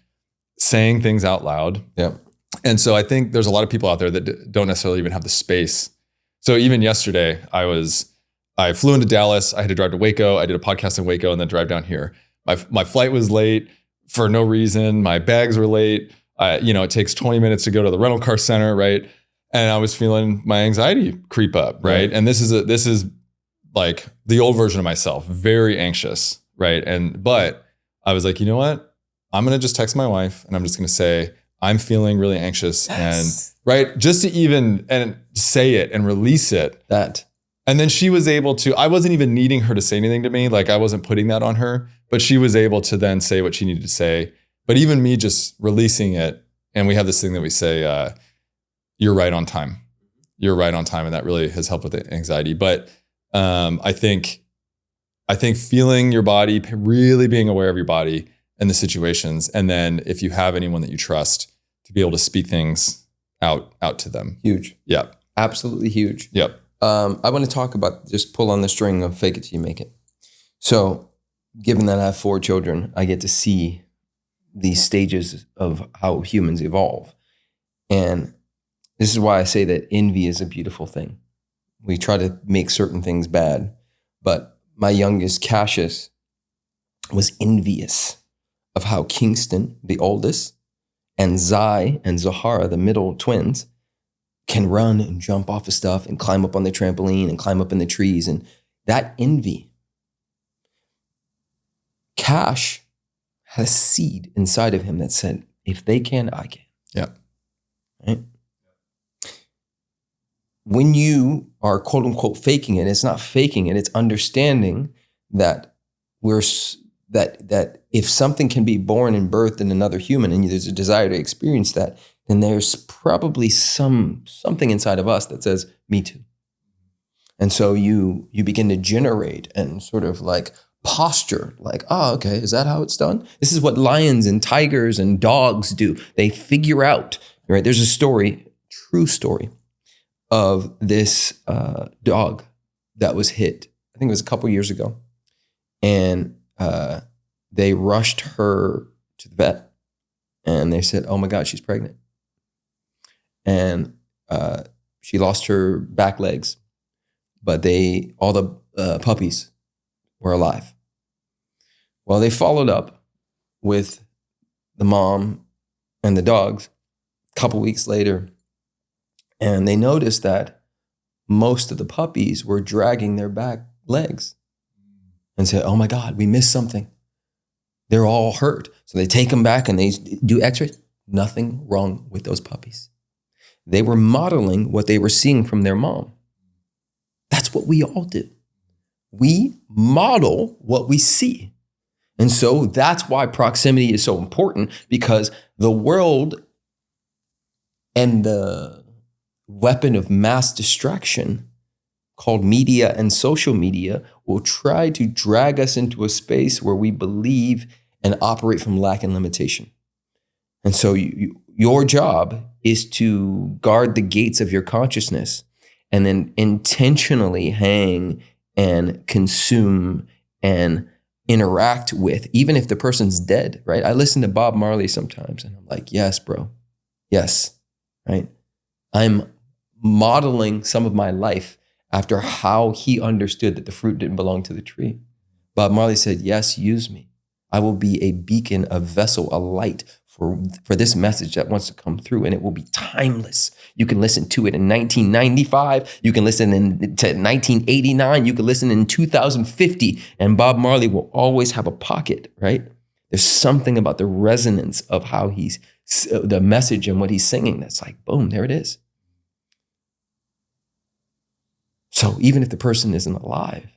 saying things out loud. Yep. And so I think there's a lot of people out there that don't necessarily even have the space. So even yesterday I flew into Dallas. I had to drive to Waco. I did a podcast in Waco and then drive down here. My flight was late for no reason. My bags were late. It takes 20 minutes to go to the rental car center, right? And I was feeling my anxiety creep up, right? And this is like the old version of myself, very anxious, right? But I was like, you know what? I'm going to just text my wife and I'm just going to say, I'm feeling really anxious. Yes. And right. Just to even and say it and release it. And then she was able to, I wasn't even needing her to say anything to me. Like I wasn't putting that on her, but she was able to then say what she needed to say. But even me just releasing it. And we have this thing that we say, you're right on time. You're right on time. And that really has helped with the anxiety. But I think feeling your body, really being aware of your body and the situations. And then if you have anyone that you trust, to be able to speak things out to them. Huge. Yep. Absolutely huge. Yep. I want to talk about just pull on the string of fake it till you make it. So given that I have 4 children, I get to see these stages of how humans evolve. And this is why I say that envy is a beautiful thing. We try to make certain things bad, but my youngest, Cassius, was envious of how Kingston, the oldest, and Zai and Zahara, the middle twins, can run and jump off of stuff and climb up on the trampoline and climb up in the trees. And that envy, Cash had a seed inside of him that said, if they can, I can. Yeah. Right? When you are quote unquote faking it, it's not faking it. It's understanding that that if something can be born and birthed in another human and there's a desire to experience that, then there's probably something inside of us that says, me too. And so you begin to generate and sort of like posture, like, oh, okay, is that how it's done? This is what lions and tigers and dogs do. They figure out, right? There's a story, true story, of this dog that was hit. I think it was a couple years ago. And they rushed her to the vet and they said, oh my God, she's pregnant. And she lost her back legs, but all the puppies were alive. Well, they followed up with the mom and the dogs a couple weeks later, and they noticed that most of the puppies were dragging their back legs and said, oh my God, we missed something. They're all hurt. So they take them back and they do x-rays. Nothing wrong with those puppies. They were modeling what they were seeing from their mom. That's what we all do. We model what we see. And so that's why proximity is so important, because the world and the weapon of mass distraction called media and social media will try to drag us into a space where we believe and operate from lack and limitation. And so your job is to guard the gates of your consciousness and then intentionally hang and consume and interact with, even if the person's dead, right? I listen to Bob Marley sometimes and I'm like, yes, bro. Yes, right? I'm modeling some of my life after how he understood that the fruit didn't belong to the tree. Bob Marley said, yes, use me. I will be a beacon, a vessel, a light for this message that wants to come through, and it will be timeless. You can listen to it in 1995. You can listen to 1989. You can listen in 2050, and Bob Marley will always have a pocket, right? There's something about the resonance of how the message and what he's singing that's like, boom, there it is. So even if the person isn't alive,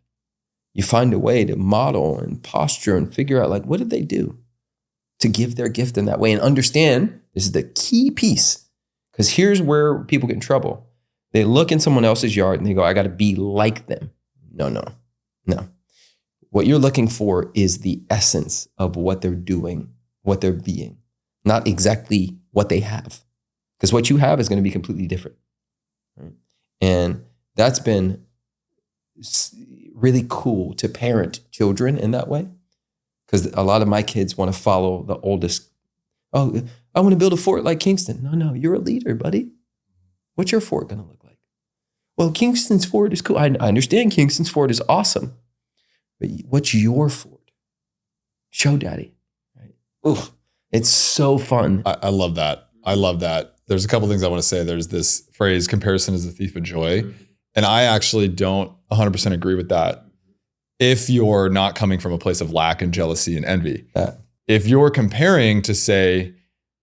you find a way to model and posture and figure out, like, what did they do to give their gift in that way? And understand, this is the key piece, because here's where people get in trouble. They look in someone else's yard and they go, I got to be like them. No. What you're looking for is the essence of what they're doing, what they're being, not exactly what they have. Because what you have is going to be completely different. Right? And that's been really cool to parent children in that way. Because a lot of my kids want to follow the oldest. Oh, I want to build a fort like Kingston. No, you're a leader, buddy. What's your fort going to look like? Well, Kingston's fort is cool. I understand Kingston's fort is awesome. But what's your fort? Show daddy. Right? Oof, it's so fun. I love that. I love that. There's a couple things I want to say. There's this phrase, comparison is the thief of joy. And I actually don't 100% agree with that. If you're not coming from a place of lack and jealousy and envy. If you're comparing to say,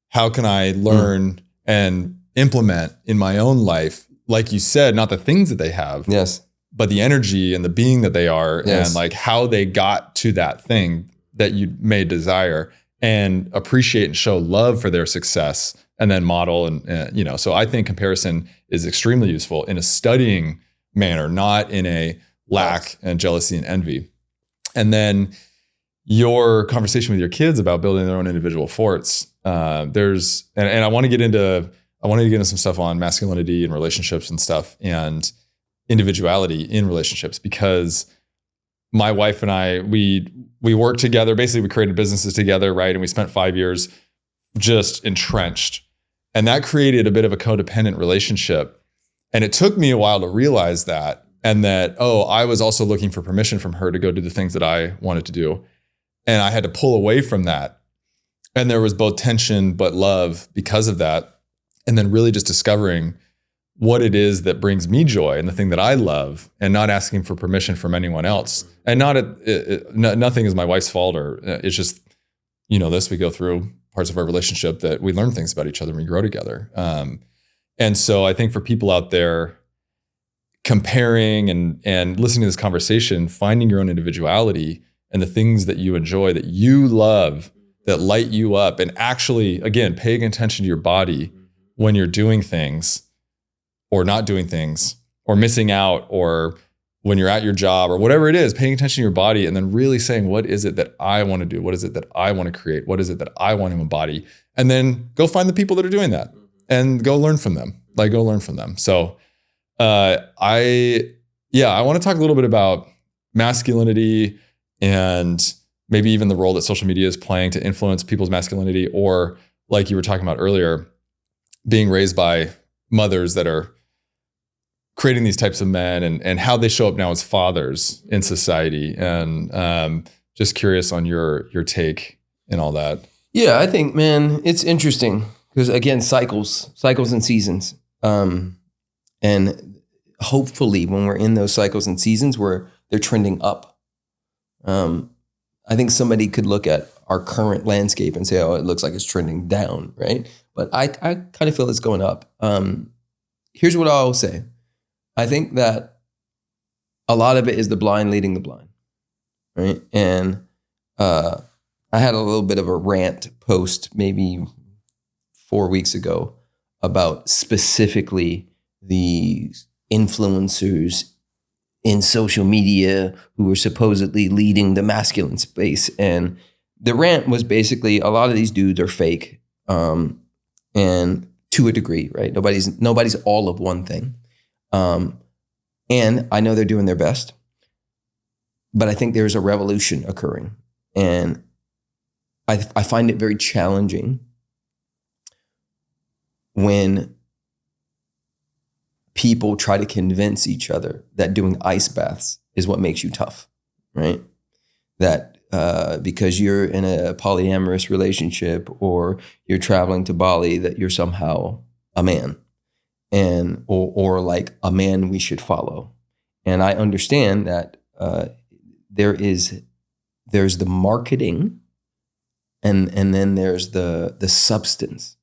how can I learn and implement in my own life, like you said, not the things that they have, yes, but the energy and the being that they are, yes, and like how they got to that thing that you may desire, and appreciate and show love for their success, and then model and so I think comparison is extremely useful in a studying manner, not in a lack and jealousy and envy. And then your conversation with your kids about building their own individual forts. And I want to get into some stuff on masculinity and relationships and stuff. And individuality in relationships, because my wife and I, we worked together. Basically, we created businesses together, right? And we spent 5 years just entrenched. And that created a bit of a codependent relationship. And it took me a while to realize that. And that, I was also looking for permission from her to go do the things that I wanted to do. And I had to pull away from that. And there was both tension, but love because of that. And then really just discovering what it is that brings me joy and the thing that I love, and not asking for permission from anyone else. And nothing is my wife's fault, or it's just, we go through parts of our relationship that we learn things about each other and we grow together. And so I think for people out there comparing and listening to this conversation, finding your own individuality and the things that you enjoy, that you love, that light you up, and actually, again, paying attention to your body when you're doing things or not doing things or missing out, or when you're at your job or whatever it is, paying attention to your body and then really saying, what is it that I want to do? What is it that I want to create? What is it that I want to embody? And then go find the people that are doing that and go learn from them. So I want to talk a little bit about masculinity and maybe even the role that social media is playing to influence people's masculinity, or like you were talking about earlier, being raised by mothers that are creating these types of men, and how they show up now as fathers in society. And just curious on your take and all that. Yeah, I think, man, it's interesting because, again, cycles and seasons. And hopefully when we're in those cycles and seasons where they're trending up, I think somebody could look at our current landscape and say, it looks like it's trending down, right? But I kind of feel it's going up. Here's what I'll say. I think that a lot of it is the blind leading the blind, right? And I had a little bit of a rant post maybe 4 weeks ago about specifically the influencers in social media who were supposedly leading the masculine space. And the rant was basically, a lot of these dudes are fake, and to a degree, right? Nobody's all of one thing. And I know they're doing their best, but I think there's a revolution occurring. And I find it very challenging when people try to convince each other that doing ice baths is what makes you tough, right? That because you're in a polyamorous relationship or you're traveling to Bali, that you're somehow a man, and or like a man we should follow. And I understand that there's the marketing, and then there's the substance.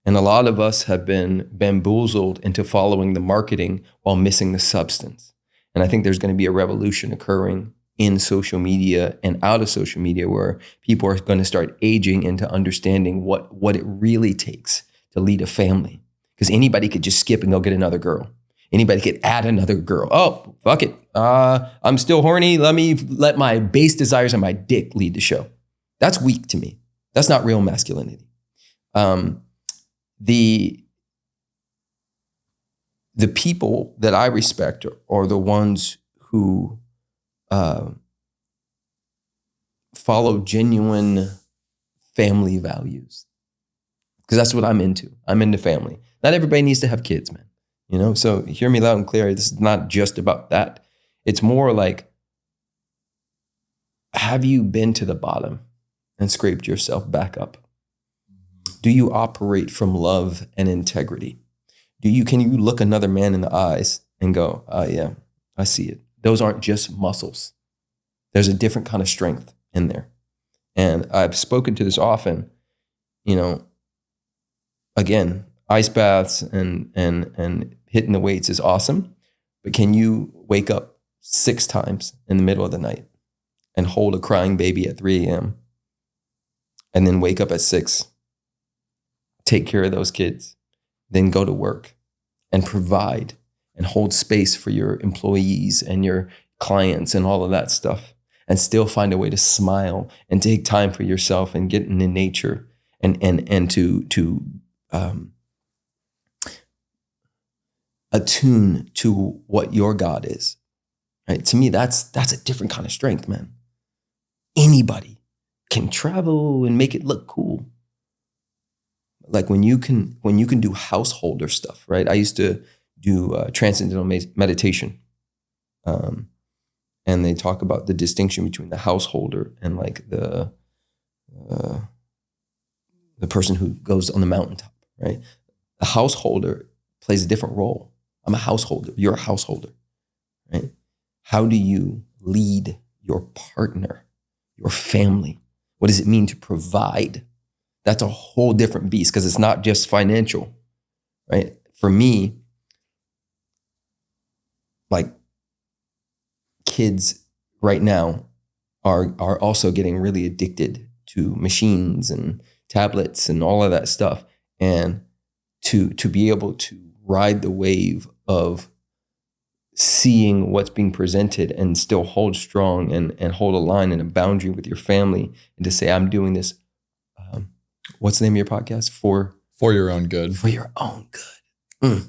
And a lot of us have been bamboozled into following the marketing while missing the substance. And I think there's going to be a revolution occurring in social media and out of social media where people are going to start aging into understanding what it really takes to lead a family. Because anybody could just skip and go get another girl. Anybody could add another girl. Oh, fuck it. I'm still horny. Let me let my base desires and my dick lead the show. That's weak to me. That's not real masculinity. The people that I respect are the ones who follow genuine family values, because that's what I'm into. I'm into family. Not everybody needs to have kids, man. So hear me loud and clear. This is not just about that. It's more like, have you been to the bottom and scraped yourself back up? Do you operate from love and integrity? Can you look another man in the eyes and go, yeah, I see it. Those aren't just muscles. There's a different kind of strength in there. And I've spoken to this often, again, ice baths and hitting the weights is awesome, but can you wake up 6 times in the middle of the night and hold a crying baby at 3 a.m. and then wake up at 6, take care of those kids, then go to work and provide and hold space for your employees and your clients and all of that stuff, and still find a way to smile and take time for yourself and get into nature and to attune to what your God is, right? To me, that's a different kind of strength, man. Anybody can travel and make it look cool. Like when you can do householder stuff, right? I used to do transcendental meditation. And they talk about the distinction between the householder and like the person who goes on the mountaintop, right? A householder plays a different role. I'm a householder. You're a householder, right? How do you lead your partner, your family? What does it mean to provide? That's a whole different beast because it's not just financial, right? For me, like kids right now are also getting really addicted to machines and tablets and all of that stuff. And to be able to ride the wave of seeing what's being presented and still hold strong and hold a line and a boundary with your family and to say, I'm doing this. What's the name of your podcast? For your own good. For your own good.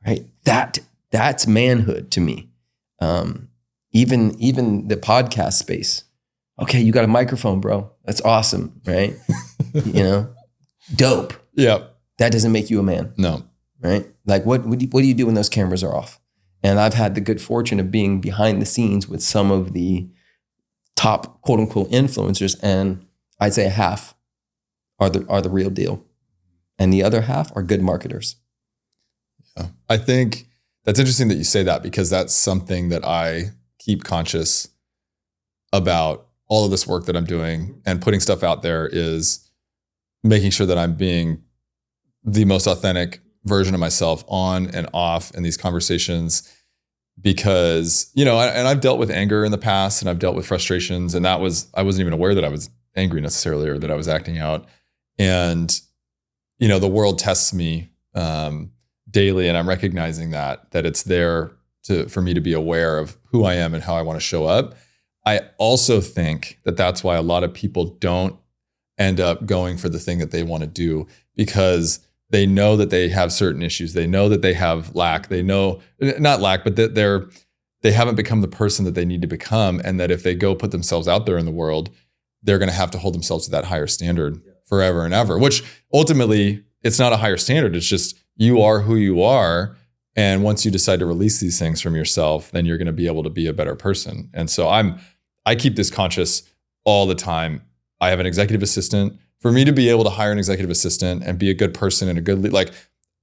Right. That's manhood to me. Even the podcast space. Okay, you got a microphone, bro. That's awesome, right? Dope. Yeah. That doesn't make you a man. No. Right? Like what do you do when those cameras are off? And I've had the good fortune of being behind the scenes with some of the top quote unquote influencers, and I'd say half are the real deal. And the other half are good marketers. Yeah. I think that's interesting that you say that because that's something that I keep conscious about all of this work that I'm doing and putting stuff out there is making sure that I'm being the most authentic version of myself on and off in these conversations because, and I've dealt with anger in the past and I've dealt with frustrations and I wasn't even aware that I was angry necessarily or that I was acting out. And, the world tests me daily and I'm recognizing that it's there for me to be aware of who I am and how I want to show up. I also think that that's why a lot of people don't end up going for the thing that they want to do because they know that they have certain issues. They know that they have lack. They know, not lack, but that they haven't become the person that they need to become. And that if they go put themselves out there in the world, they're going to have to hold themselves to that higher standard forever and ever, which ultimately it's not a higher standard. It's just you are who you are. And once you decide to release these things from yourself, then you're going to be able to be a better person. And so I keep this conscious all the time. I have an executive assistant. For me to be able to hire an executive assistant and be a good person and a good lead, like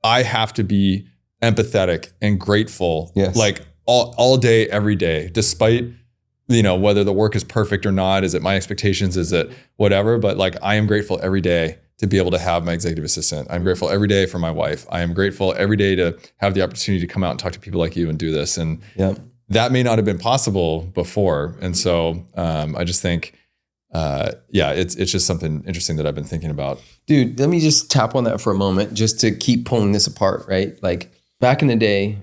I have to be empathetic and grateful, like all day, every day, despite, whether the work is perfect or not. Is it my expectations? Is it whatever? But like, I am grateful every day to be able to have my executive assistant. I'm grateful every day for my wife. I am grateful every day to have the opportunity to come out and talk to people like you and do this. And that may not have been possible before. And so I just think, it's just something interesting that I've been thinking about. Dude, let me just tap on that for a moment just to keep pulling this apart, right? Like back in the day,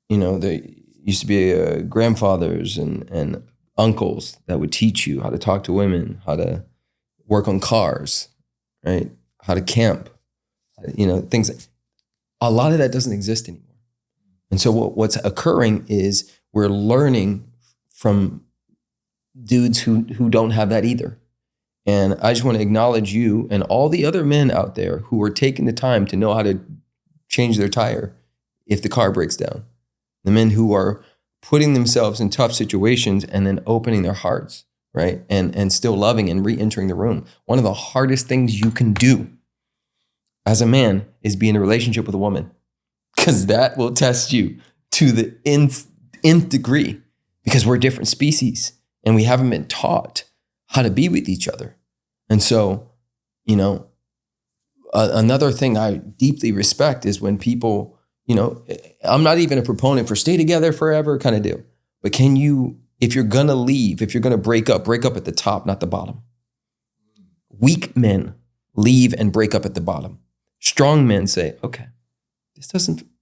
there used to be grandfathers and uncles that would teach you how to talk to women, how to work on cars, right? How to camp, things. A lot of that doesn't exist anymore. And so what's occurring is we're learning from dudes who don't have that either. And I just want to acknowledge you and all the other men out there who are taking the time to know how to change their tire if the car breaks down. The men who are putting themselves in tough situations and then opening their hearts, right? And still loving and re-entering the room. One of the hardest things you can do as a man is be in a relationship with a woman, because that will test you to the nth degree, because we're different species and we haven't been taught how to be with each other. And so, another thing I deeply respect is when people, I'm not even a proponent for stay together forever kind of deal, but can you, if you're going to leave, if you're going to break up at the top, not the bottom. Weak men leave and break up at the bottom. Strong men say, okay,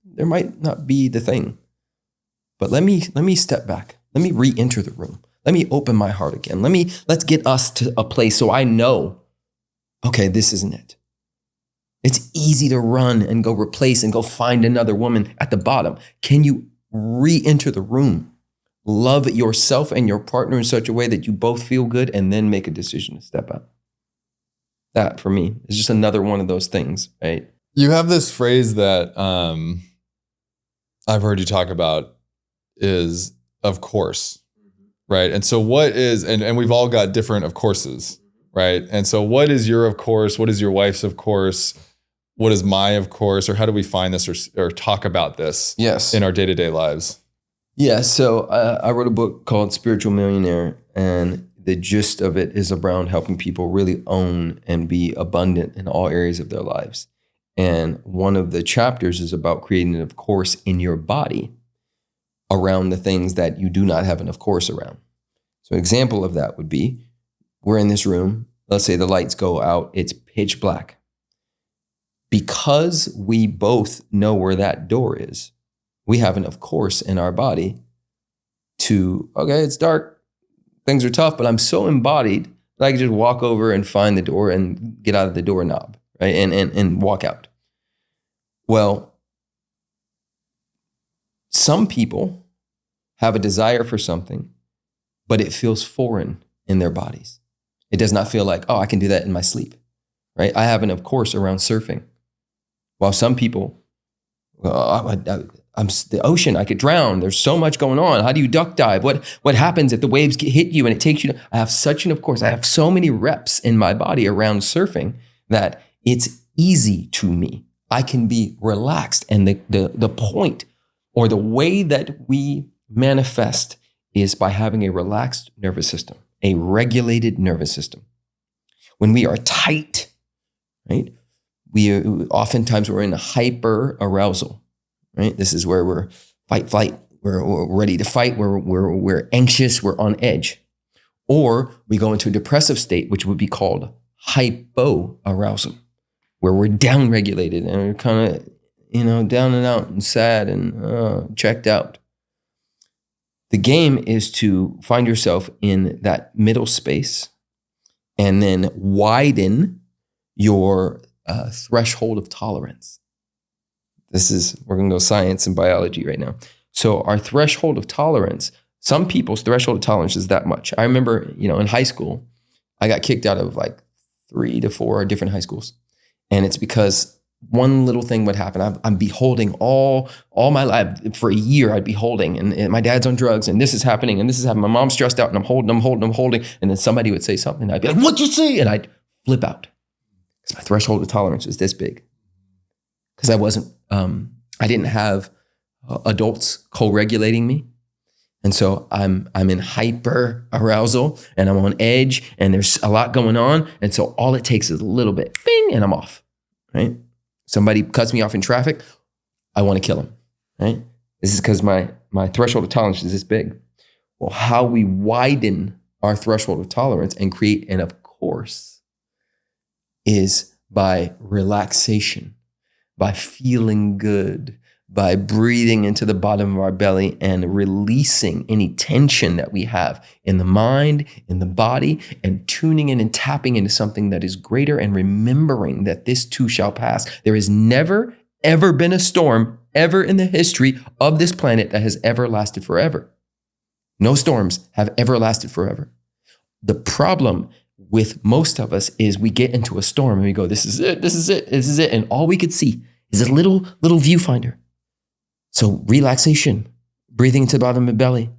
there might not be the thing, but let me step back. Let me re-enter the room. Let me open my heart again. Let's get us to a place so I know, okay, this isn't it. It's easy to run and go replace and go find another woman at the bottom. Can you re-enter the room, love yourself and your partner in such a way that you both feel good, and then make a decision to step out? That, for me, is just another one of those things, right? You have this phrase that I've heard you talk about is of course, right? And so what is, and we've all got different of courses, right? And so what is your of course? What is your wife's of course? What is my of course? Or how do we find this or talk about this in our day-to-day lives? Yeah, so I wrote a book called Spiritual Millionaire, and the gist of it is around helping people really own and be abundant in all areas of their lives. And one of the chapters is about creating an of course in your body around the things that you do not have an of course around. So an example of that would be, we're in this room, let's say the lights go out, it's pitch black. Because we both know where that door is, we have an of course in our body to, okay, it's dark, things are tough, but I'm so embodied that I can just walk over and find the door and get out of the doorknob, right? And walk out. Well, some people have a desire for something, but it feels foreign in their bodies. It does not feel like, oh, I can do that in my sleep, right? I have an of course around surfing. While some people, I'm the ocean, I could drown. There's so much going on. How do you duck dive? What happens if the waves hit you and it takes you? I have such an of course. I have so many reps in my body around surfing that it's easy to me. I can be relaxed. And the point or the way that we manifest is by having a relaxed nervous system, a regulated nervous system. When we are tight, right? Oftentimes we're in hyper arousal, right? This is where we're fight, flight. We're ready to fight. We're anxious. We're on edge. Or we go into a depressive state, which would be called hypoarousal, where we're down-regulated and we're kind of, down and out and sad and checked out. The game is to find yourself in that middle space and then widen your threshold of tolerance. We're going to go science and biology right now. So our threshold of tolerance, some people's threshold of tolerance is that much. I remember, in high school, I got kicked out of like 3 to 4 different high schools. And it's because one little thing would happen. I'm beholding all my life. For a year, I'd be holding, and my dad's on drugs, and this is happening, and this is happening. My mom's stressed out, and I'm holding. And then somebody would say something, and I'd be like, "What'd you say?" And I'd flip out. Because my threshold of tolerance was this big. Because I didn't have adults co-regulating me. And so I'm in hyper arousal and I'm on edge and there's a lot going on. And so all it takes is a little bit, bing, and I'm off, right? Somebody cuts me off in traffic, I want to kill him, right? This is because my threshold of tolerance is this big. Well, how we widen our threshold of tolerance and create an of course is by relaxation, by feeling good, by breathing into the bottom of our belly and releasing any tension that we have in the mind, in the body, and tuning in and tapping into something that is greater and remembering that this too shall pass. There has never, ever been a storm ever in the history of this planet that has ever lasted forever. No storms have ever lasted forever. The problem with most of us is we get into a storm and we go, this is it, this is it, this is it. And all we could see is a little viewfinder. So relaxation, breathing into the bottom of the belly,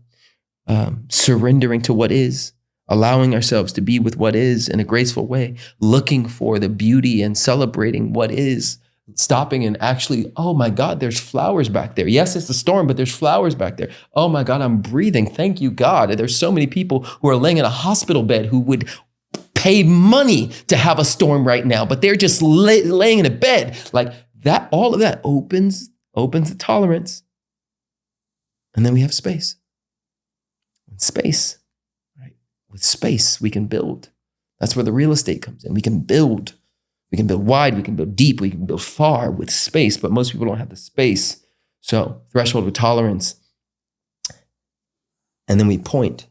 surrendering to what is, allowing ourselves to be with what is in a graceful way, looking for the beauty and celebrating what is, stopping and actually, oh my God, there's flowers back there. Yes, it's a storm, but there's flowers back there. Oh my God, I'm breathing. Thank you, God. And there's so many people who are laying in a hospital bed who would pay money to have a storm right now, but they're just laying in a bed like that. All of that opens the tolerance. And then we have space. Space, right? With space, we can build. That's where the real estate comes in. We can build. We can build wide, we can build deep, we can build far with space, but most people don't have the space. So threshold of tolerance. And then we point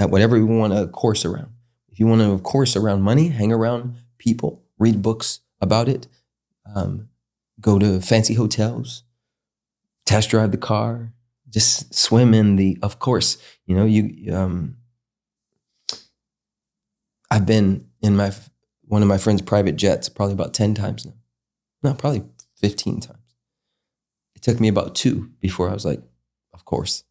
at whatever we want to course around. If you want to course around money, hang around people, read books about it, go to fancy hotels, test drive the car, just swim in the, of course, I've been in one of my friend's private jets probably about 10 times now. No, probably 15 times. It took me about 2 before I was like, of course.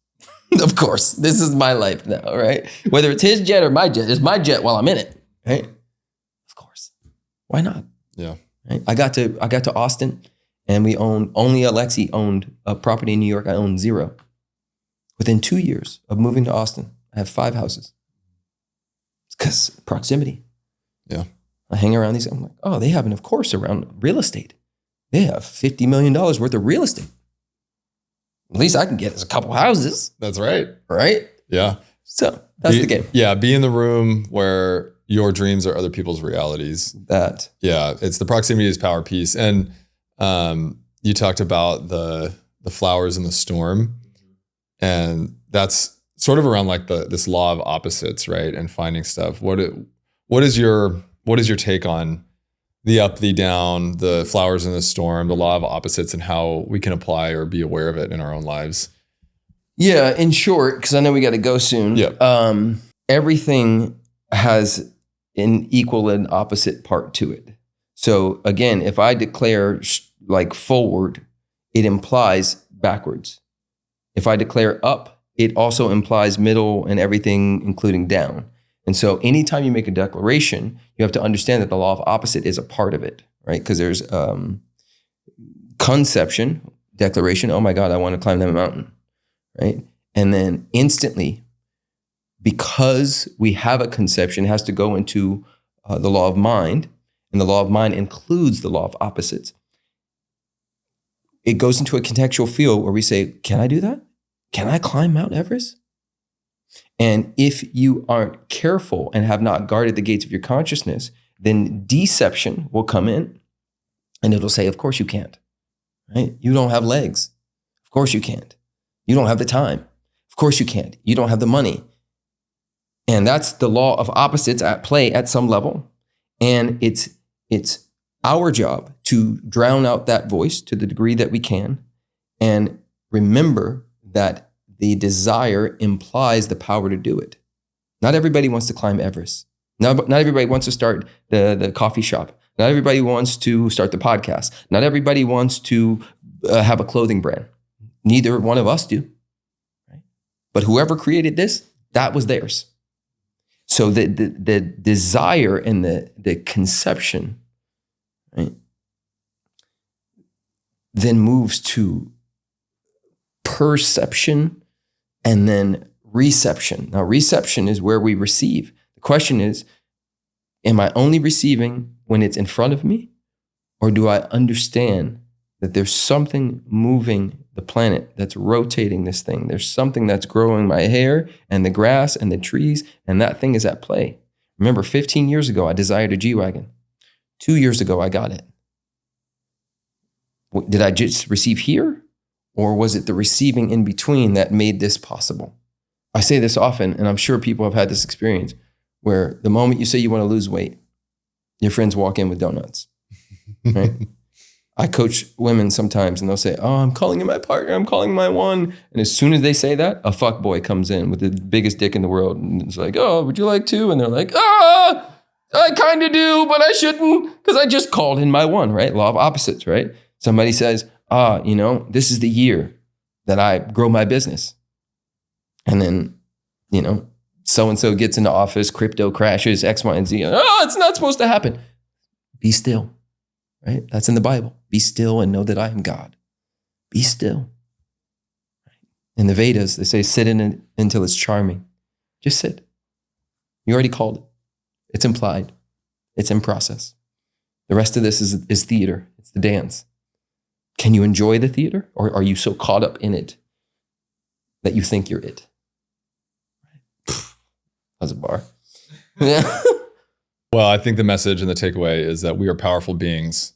Of course. This is my life now, right? Whether it's his jet or my jet, it's my jet while I'm in it, right? Of course. Why not? Yeah. Right? I got to Austin, and only Alexi owned a property in New York. I owned 0. Within 2 years of moving to Austin, I have 5 houses. It's because proximity. Yeah. I hang around these. I'm like, oh, they have, of course, around real estate. They have $50 million worth of real estate. At least I can get us a couple houses. That's right. Right? Yeah. So that's the game. Yeah. Be in the room where your dreams are other people's realities. Yeah. It's the proximity is power piece. And you talked about the flowers in the storm. And that's sort of around like this law of opposites, right? And finding stuff. What is your take on the up, the down, the flowers in the storm, the law of opposites, and how we can apply or be aware of it in our own lives? Yeah, in short, because I know we got to go soon. Yeah. Everything has an equal and opposite part to it. So again, if I declare like forward, it implies backwards. If I declare up, it also implies middle and everything, including down. And so anytime you make a declaration, you have to understand that the law of opposite is a part of it, right? Because there's conception, declaration, oh my God, I want to climb that mountain, right? And then instantly, because we have a conception, it has to go into the law of mind, and the law of mind includes the law of opposites. It goes into a contextual field where we say, can I do that? Can I climb Mount Everest? And if you aren't careful and have not guarded the gates of your consciousness, then deception will come in and it'll say, of course you can't, right? You don't have legs. Of course you can't. You don't have the time. Of course you can't. You don't have the money. And that's the law of opposites at play at some level. And it's our job to drown out that voice to the degree that we can and remember that the desire implies the power to do it. Not everybody wants to climb Everest. Not everybody wants to start the coffee shop. Not everybody wants to start the podcast. Not everybody wants to have a clothing brand. Neither one of us do. Right? But whoever created this, that was theirs. So the desire and the conception, right, then moves to perception and then reception. Now, reception is where we receive. The question is, am I only receiving when it's in front of me? Or do I understand that there's something moving the planet that's rotating this thing? There's something that's growing my hair and the grass and the trees, and that thing is at play. Remember, 15 years ago, I desired a G-Wagon. 2 years ago, I got it. Did I just receive here? Or was it the receiving in between that made this possible? I say this often, and I'm sure people have had this experience, where the moment you say you want to lose weight, your friends walk in with donuts, right? I coach women sometimes, and they'll say, oh, I'm calling you my partner, I'm calling my one. And as soon as they say that, a fuck boy comes in with the biggest dick in the world. And it's like, oh, would you like to? And they're like, I kind of do, but I shouldn't, because I just called in my one, right? Law of opposites, right? Somebody says, this is the year that I grow my business. And then, so-and-so gets into office, crypto crashes, X, Y, and Z. Oh, it's not supposed to happen. Be still, right? That's in the Bible. Be still and know that I am God. Be still. In the Vedas, they say, sit in it until it's charming. Just sit. You already called it. It's implied. It's in process. The rest of this is theater. It's the dance. Can you enjoy the theater, or are you so caught up in it that you think you're it? That's a bar. Yeah. Well, I think the message and the takeaway is that we are powerful beings,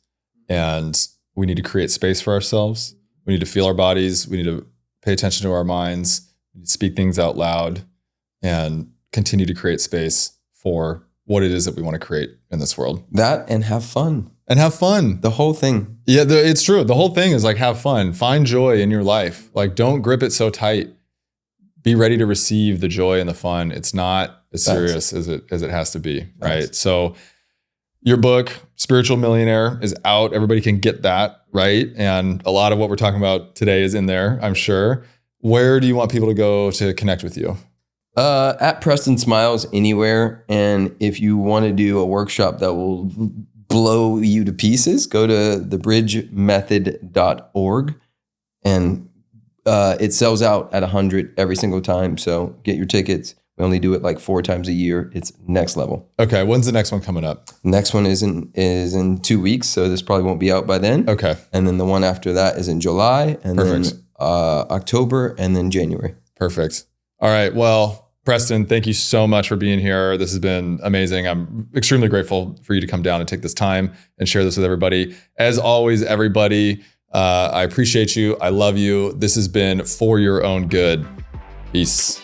and we need to create space for ourselves. We need to feel our bodies. We need to pay attention to our minds, we need to speak things out loud, and continue to create space for what it is that we want to create in this world. That and have fun. And have fun. The whole thing. Yeah, it's true. The whole thing is like, have fun. Find joy in your life. Like, don't grip it so tight. Be ready to receive the joy and the fun. It's not as serious as it has to be, right? So your book, Spiritual Millionaire, is out. Everybody can get that, right? And a lot of what we're talking about today is in there, I'm sure. Where do you want people to go to connect with you? At Preston Smiles anywhere. And if you want to do a workshop that will blow you to pieces, go to thebridgemethod.org, and it sells out at 100 every single time. So get your tickets. We only do it like 4 times a year. It's next level. Okay. When's the next one coming up? Next one is in 2 weeks. So this probably won't be out by then. Okay. And then the one after that is in July, and then October, and then January. Perfect. All right. Well, Preston, thank you so much for being here. This has been amazing. I'm extremely grateful for you to come down and take this time and share this with everybody. As always, everybody, I appreciate you. I love you. This has been For Your Own Good. Peace.